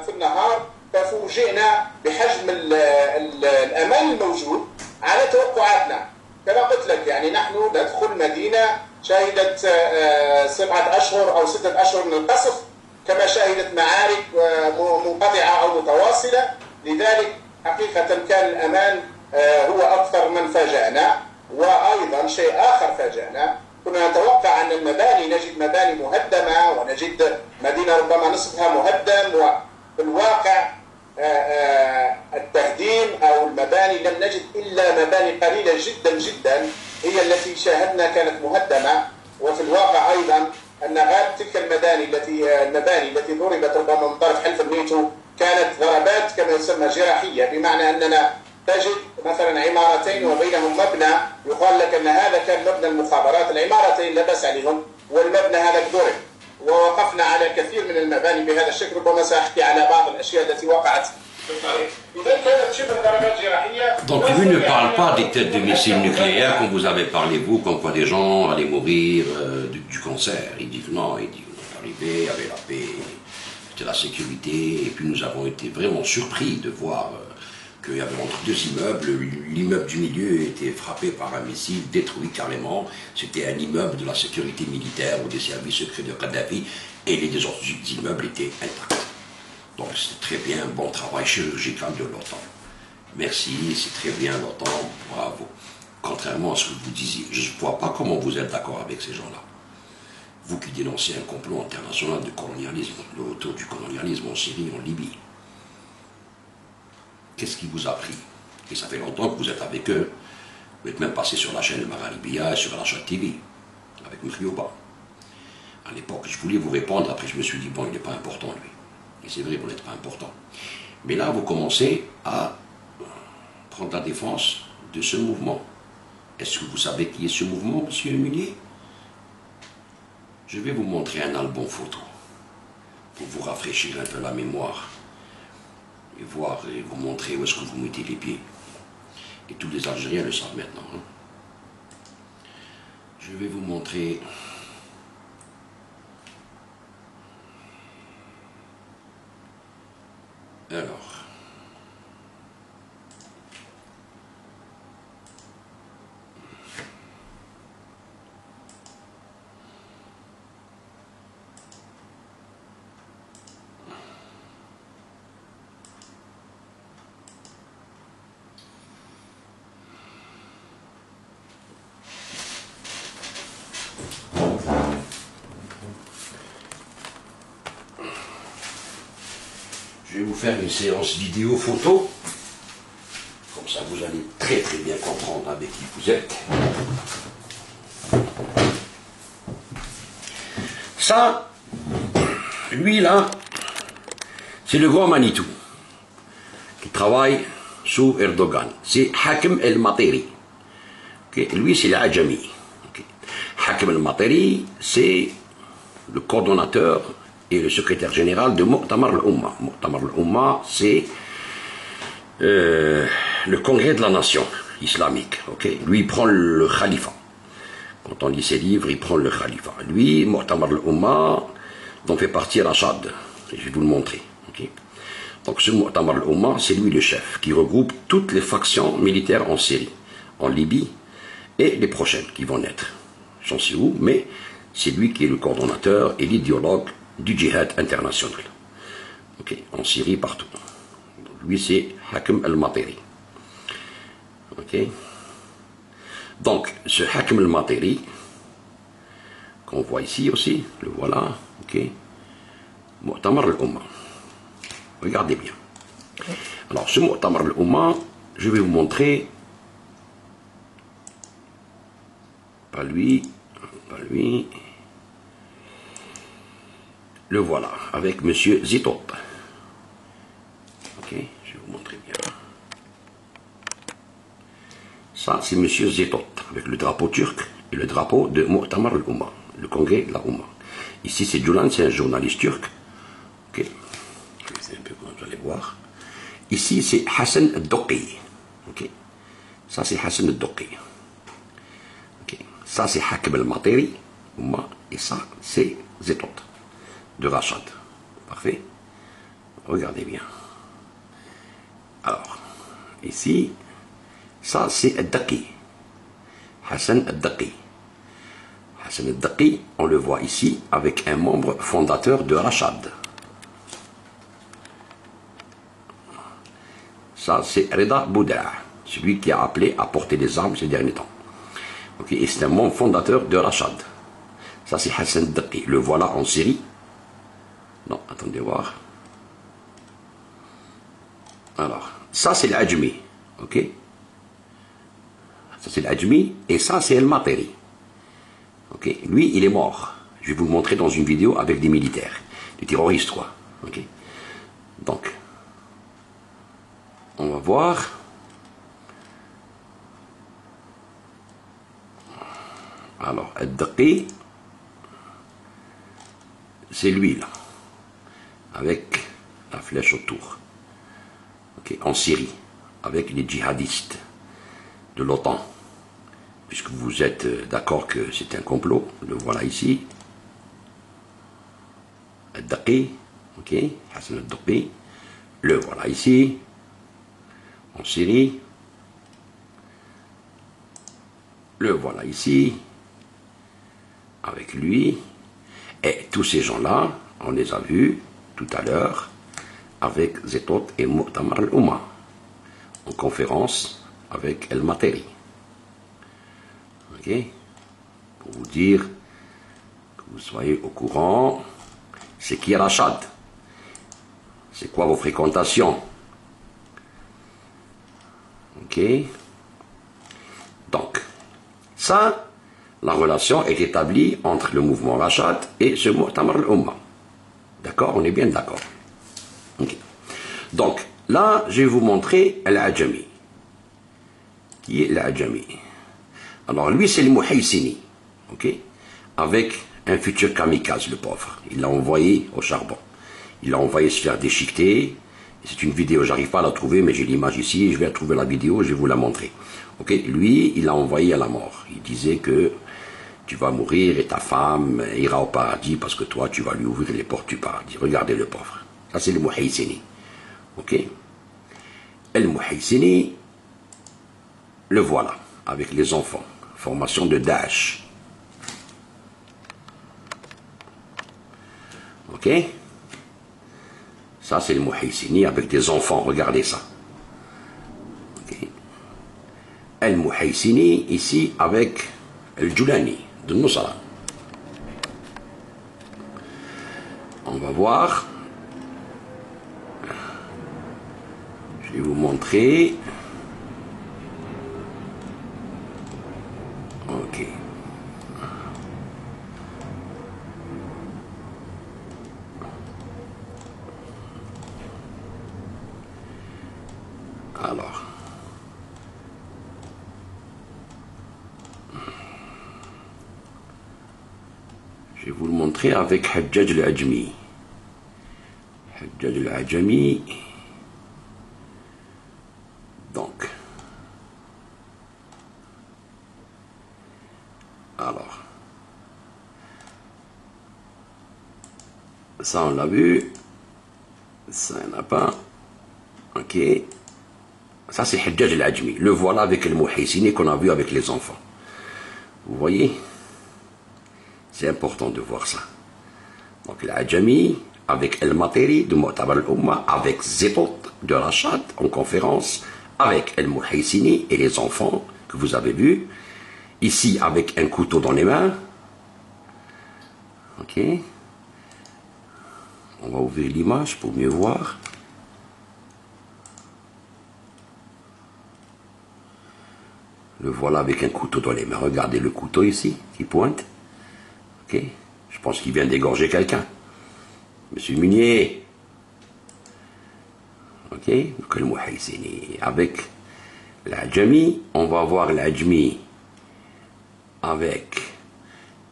في النهار، ففوجئنا بحجم الأمان الموجود على توقعاتنا. كما قلت لك يعني نحن ندخل مدينة شهدت 7 أشهر أو 6 أشهر من القصف، كما شهدت معارك منقطعة أو متواصلة. لذلك حقيقة كان الأمان هو أكثر من فاجأنا. وأيضا شيء آخر فاجأنا، كنا نتوقع أن المباني نجد مباني مهدمة ونجد مدينة ربما نصفها مهدم، وفي الواقع التهديم أو المباني لم نجد إلا مباني قليلة جدا جدا هي التي شاهدنا كانت مهدمة. وفي الواقع أيضا أن غالب تلك المباني التي ضربت ربما من طرف حلف الناتو كانت ضربات كما يسمى جراحية، بمعنى أننا تجد مثلا عمارتين وبينهم مبنى يقال لك أن هذا كان مبنى المخابرات، العمارتين لا بأس عليهم والمبنى هذا ضرب. ووقفنا على كثير من المباني بهذا الشكل، ربما سأحكي على بعض الأشياء التي وقعت في الطريق. إذا كانت شبه ضربات جراحية. Donc lui ne parle pas des têtes de missiles nucléaires comme vous avez parlé vous, comme quoi des gens allaient mourir du cancer. Il dit que non, il dit on est arrivé, il y avait la paix, c'était la sécurité, et puis nous avons été vraiment surpris de voir qu'il y avait entre deux immeubles, l'immeuble du milieu était frappé par un missile, détruit carrément, c'était un immeuble de la sécurité militaire ou des services secrets de Kadhafi, et les deux autres immeubles étaient intacts. Donc c'est très bien, bon travail chirurgical de l'OTAN. Merci, c'est très bien l'OTAN, bravo. Contrairement à ce que vous disiez, je ne vois pas comment vous êtes d'accord avec ces gens-là. Vous qui dénoncez un complot international de colonialisme, autour du colonialisme en Syrie, en Libye. Qu'est-ce qui vous a pris? Et ça fait longtemps que vous êtes avec eux. Vous êtes même passé sur la chaîne de Magharibia et sur la chaîne TV, avec Mkhioba. À l'époque, je voulais vous répondre, après je me suis dit, bon, il n'est pas important lui. Et c'est vrai, vous n'êtes pas important. Mais là, vous commencez à prendre la défense de ce mouvement. Est-ce que vous savez qui est ce mouvement, monsieur Munier? Je vais vous montrer un album photo, pour vous rafraîchir un peu la mémoire. Et voir et vous montrer où est-ce que vous mettez les pieds. Et tous les Algériens le savent maintenant. Hein. Je vais vous montrer. Alors. Je vais vous faire une séance vidéo photo, comme ça vous allez très très bien comprendre avec qui vous êtes. Ça, lui là, c'est le grand Manitou qui travaille sous Erdogan. C'est Hakim El-Materi. Okay. Lui c'est l'Ajami. Okay. Hakim El-Materi, c'est le coordonnateur et le secrétaire général de Mu'tamar al-Umma. Mu'tamar al-Umma, c'est le congrès de la nation islamique. Okay. Lui, il prend le khalifa. Quand on lit ses livres, il prend le khalifa. Lui, Mu'tamar al-Umma, dont fait partie Rachad. Je vais vous le montrer. Okay. Donc ce Mu'tamar al-Umma, c'est lui le chef, qui regroupe toutes les factions militaires en Syrie, en Libye, et les prochaines qui vont naître. Je ne sais où, mais c'est lui qui est le coordonnateur et l'idéologue du djihad international. Okay. En Syrie, partout. Lui, c'est Hakim al-Materi. Okay. Donc, ce Hakim al-Materi, qu'on voit ici aussi, le voilà, ok. Mu'tamar al-Umma. Regardez bien. Alors, ce Mu'tamar al-Umma, je vais vous montrer. Pas lui, pas lui. Le voilà, avec M. Zitot. Ok, je vais vous montrer bien. Ça, c'est M. Zitot, avec le drapeau turc et le drapeau de Mu'tamar al-Umma, le congrès de la Umma. Ici, c'est Julan, c'est un journaliste turc. Ok, c'est un peu comme vous allez voir. Ici, c'est Hassan al-Doqi. Ok, ça, c'est Hassan al-Doqi. Ok, ça, c'est Hakim al-Materi, Umma, et ça, c'est Zitot de Rachad. Parfait. Regardez bien. Alors, ici, ça c'est Al-Daqi. Hassan Al-Daqi. Hassan al-Daqi, on le voit ici avec un membre fondateur de Rachad. Ça, c'est Reda Bouda, celui qui a appelé à porter des armes ces derniers temps. Okay. Et c'est un membre fondateur de Rachad. Ça, c'est Hassan al-Daqi. Le voilà en Syrie. Non, attendez voir. Alors, ça, c'est l'Ajmi. Ok. Ça, c'est l'Ajmi. Et ça, c'est El-Materi. Ok. Lui, il est mort. Je vais vous le montrer dans une vidéo avec des militaires. Des terroristes, quoi. Ok. Donc, on va voir. Alors, Al-Daqi, c'est lui, là. Avec la flèche autour. Okay. En Syrie. Avec les djihadistes de l'OTAN. Puisque vous êtes d'accord que c'est un complot. Le voilà ici. Al-Daqi. Ok. Hassan al-Daqi. Le voilà ici. En Syrie. Le voilà ici. Avec lui. Et tous ces gens-là, on les a vus tout à l'heure avec Zetot et Mu'tamar al-Umma en conférence avec El-Materi. Ok? Pour vous dire que vous soyez au courant, c'est qui Rachad? C'est quoi vos fréquentations? Ok? Donc, ça, la relation est établie entre le mouvement Rachad et ce Mu'tamar al-Umma. D'accord? On est bien d'accord. Okay. Donc, là, je vais vous montrer Al-Ajami. Qui est l'Ajami? Alors, lui, c'est le Muhaysini. Ok? Avec un futur kamikaze, le pauvre. Il l'a envoyé au charbon. Il l'a envoyé se faire déchiqueter. C'est une vidéo, j'arrive pas à la trouver, mais j'ai l'image ici. Je vais retrouver la vidéo, je vais vous la montrer. Ok? Lui, il l'a envoyé à la mort. Il disait que tu vas mourir et ta femme ira au paradis parce que toi, tu vas lui ouvrir les portes du paradis. Regardez le pauvre. Ça, c'est le Muhaysini. Ok? El Muhaysini, le voilà, avec les enfants. Formation de Daesh. Ok? Ça, c'est le Muhaysini avec des enfants. Regardez ça. Okay. El Muhaysini, ici, avec El Julani, de Nusra. On va voir. Je vais vous montrer. Ok. Alors. Je vais vous le montrer avec Hajjaj al-Ajmi. Hajjaj al-Ajmi. Donc. Alors. Ça, on l'a vu. Ça, il n'y en a pas. Ok. Ça, c'est Hajjaj al-Ajmi. Le voilà avec le Muhaysini qu'on a vu avec les enfants. Vous voyez? C'est important de voir ça. Donc, l'Ajami avec El-Materi de Mu'tamar al-Umma, avec Zetot de Rachad en conférence, avec El-Muhaysini et les enfants que vous avez vus. Ici, avec un couteau dans les mains. Ok. On va ouvrir l'image pour mieux voir. Le voilà avec un couteau dans les mains. Regardez le couteau ici, qui pointe. Ok. Je pense qu'il vient d'égorger quelqu'un. Monsieur Munier. Ok. Donc le Muhaysini. Avec l'Ajami, on va voir l'Ajmi avec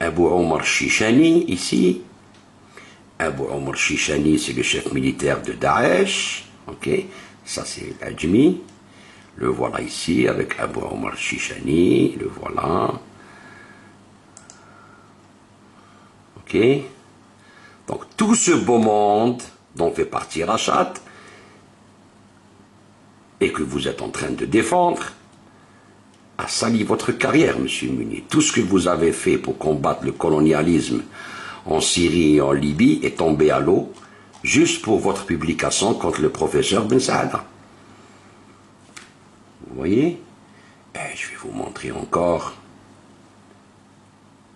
Abu Omar Shishani ici. Abu Omar Shishani, c'est le chef militaire de Daesh. Ok. Ça, c'est l'Ajmi. Le voilà ici avec Abu Omar Shishani. Le voilà. Ok. Donc, tout ce beau monde dont fait partie Rachad et que vous êtes en train de défendre a a sali votre carrière, monsieur Munier. Tout ce que vous avez fait pour combattre le colonialisme en Syrie et en Libye est tombé à l'eau, juste pour votre publication contre le professeur Ben Saada. Vous voyez? Et je vais vous montrer encore.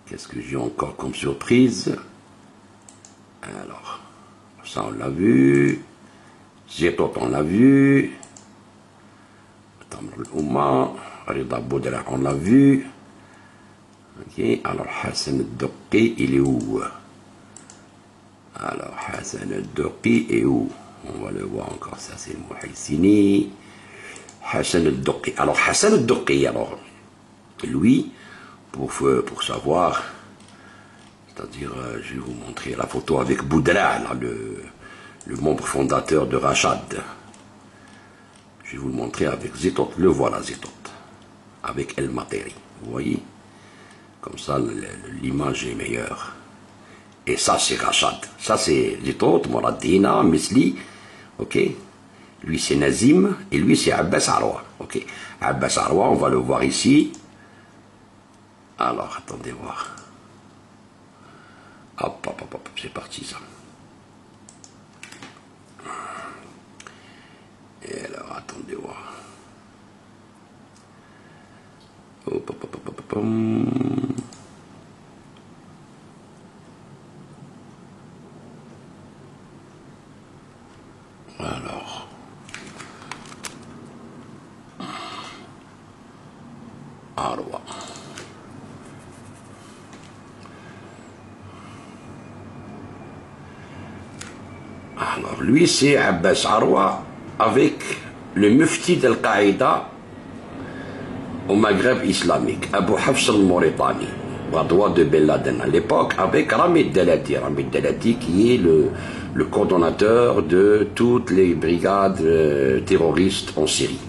Qu'est-ce que j'ai encore comme surprise? Alors, ça on l'a vu. Zetot on l'a vu. Tamr al-Oumma, Rida Boudra on l'a vu. Ok, alors Hassan al-Doqi, il est où? Alors Hassan al-Doqi est où? On va le voir encore, ça c'est Mouhaïsini. Hassan al-Doqi. Alors Hassan al-Doqi, alors, lui, pour savoir, c'est-à-dire, je vais vous montrer la photo avec Boudra, là, le membre fondateur de Rachad. Je vais vous le montrer avec Zetot, le voilà Zetot, avec El Materi, vous voyez? Comme ça, l'image est meilleure. Et ça, c'est Rachad. Ça, c'est Zetot, Moradina, Misli, ok? Lui, c'est Nazim, et lui, c'est Abbas Arwa, ok? Abbas Arwa, on va le voir ici. Alors, attendez voir. Hop, hop, hop, hop, c'est parti, ça. Et alors, attendez voir. Hop, hop, hop, hop, hop, hop. Alors. Arwa. Alors, lui, c'est Abbas Arwa avec le mufti d'Al-Qaïda au Maghreb islamique, Abu Hafs al-Mauritani, Radwa de Ben Laden à l'époque, avec Ramid Dalati. Ramid Dalati qui est le coordonnateur de toutes les brigades terroristes en Syrie.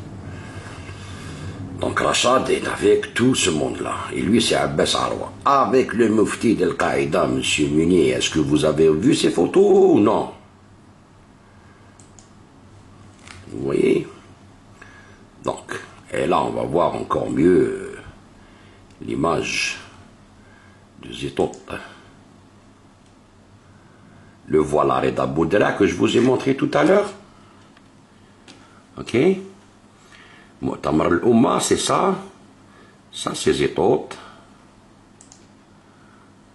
Donc Rachad est avec tout ce monde-là. Et lui, c'est Abbas Arwa. Avec le mufti d'Al-Qaïda, M. Munier, est-ce que vous avez vu ces photos ou non? Vous voyez? Donc, et là, on va voir encore mieux l'image de Zetot. Le voilà, Reda Boudra, que je vous ai montré tout à l'heure. Ok? Mu'tamar al-Oumma, c'est ça. Ça, c'est Zetot.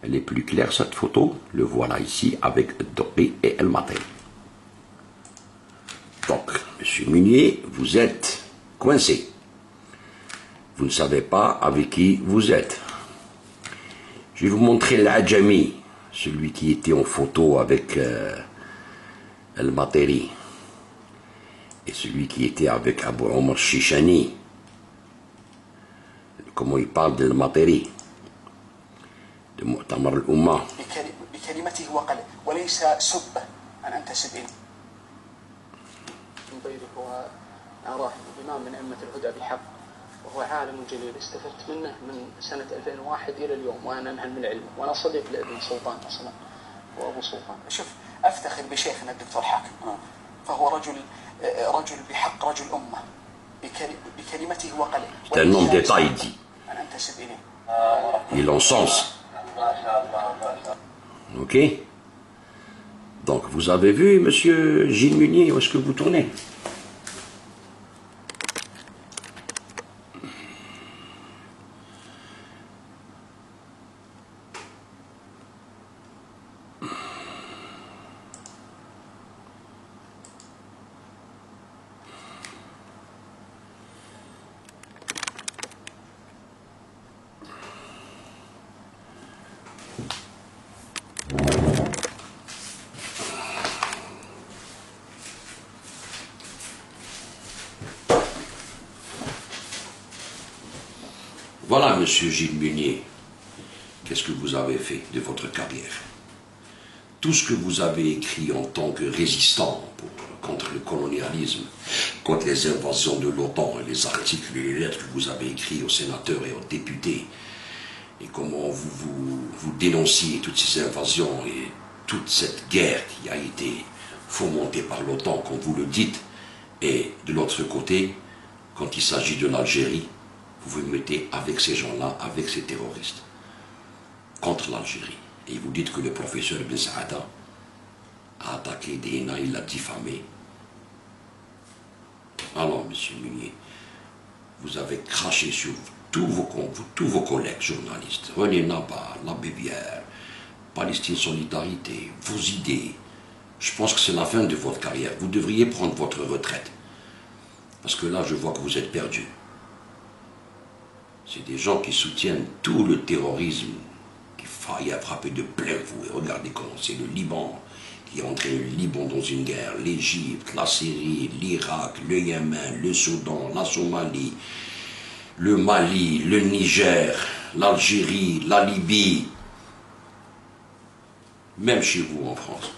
Elle est plus claire, cette photo. Le voilà ici, avec Doqi et El Materi. Donc, monsieur Munier, vous êtes coincé. Vous ne savez pas avec qui vous êtes. Je vais vous montrer l'Adjami, celui qui était en photo avec El Materi, et celui qui était avec Abu Omar Shishani. Comment il parle d'El Materi, de Mu'tamar al-Oumma. بكلمته وقال وليس سبة أنا أنتسب إليه. بيدك هو أراه إمام من أئمة الهدى بحق، وهو عالم جليل استفدت منه من سنة 2001 إلى اليوم وأنا أنهل من علمه، وأنا صديق لابن سلطان أصلا وأبو سلطان. شوف أفتخر بشيخنا الدكتور حاكم، فهو رجل بحق، رجل أمة بكلمته وقلمه. C'est un homme d'État, il dit. أنا أنتسب إليه. Il encense. Ok? Donc, vous avez vu, monsieur Gilles Munier, où est-ce que vous tournez? Voilà, monsieur Gilles Munier, qu'est-ce que vous avez fait de votre carrière? Tout ce que vous avez écrit en tant que résistant contre le colonialisme, contre les invasions de l'OTAN, et les articles et les lettres que vous avez écrits aux sénateurs et aux députés, et comment vous dénonciez toutes ces invasions et toute cette guerre qui a été fomentée par l'OTAN, comme vous le dites, et de l'autre côté, quand il s'agit de l'Algérie, vous vous mettez avec ces gens-là, avec ces terroristes, contre l'Algérie. Et vous dites que le professeur Ben Saada a attaqué Dina, il l'a diffamé. Alors, monsieur Munier, vous avez craché sur tous vos collègues journalistes, René Naba, l'Abbé Bière, Palestine Solidarité, vos idées. Je pense que c'est la fin de votre carrière. Vous devriez prendre votre retraite. Parce que là, je vois que vous êtes perdu. C'est des gens qui soutiennent tout le terrorisme qui a frappé de plein fouet. Regardez comment c'est le Liban qui a entraîné le Liban dans une guerre, l'Égypte, la Syrie, l'Irak, le Yémen, le Soudan, la Somalie, le Mali, le Niger, l'Algérie, la Libye, même chez vous en France.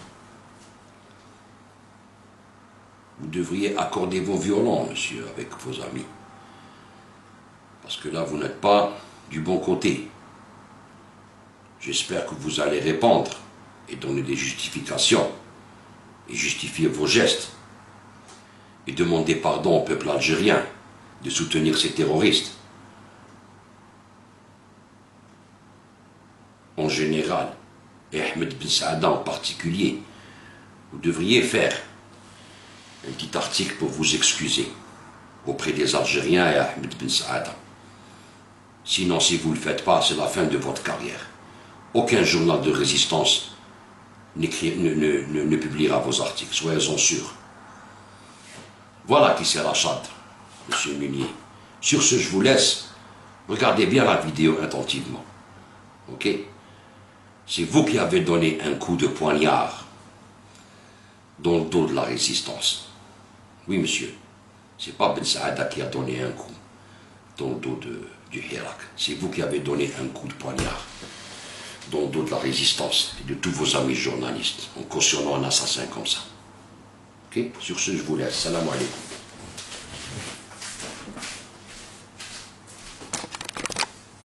Vous devriez accorder vos violons, monsieur, avec vos amis. Parce que là, vous n'êtes pas du bon côté. J'espère que vous allez répondre et donner des justifications et justifier vos gestes et demander pardon au peuple algérien de soutenir ces terroristes. En général, et Ahmed Ben Saada en particulier, vous devriez faire un petit article pour vous excuser auprès des Algériens et Ahmed Ben Saada. Sinon, si vous ne le faites pas, c'est la fin de votre carrière. Aucun journal de résistance ne publiera vos articles, soyez-en sûrs. Voilà qui c'est Rachad, monsieur Munier. Sur ce, je vous laisse. Regardez bien la vidéo attentivement. Ok? C'est vous qui avez donné un coup de poignard dans le dos de la résistance. Oui, monsieur. C'est pas Ben Saada qui a donné un coup dans le dos du Hirak. C'est vous qui avez donné un coup de poignard dans le dos de la résistance et de tous vos amis journalistes en cautionnant un assassin comme ça. Ok? Sur ce, je vous laisse. Salam alaikum.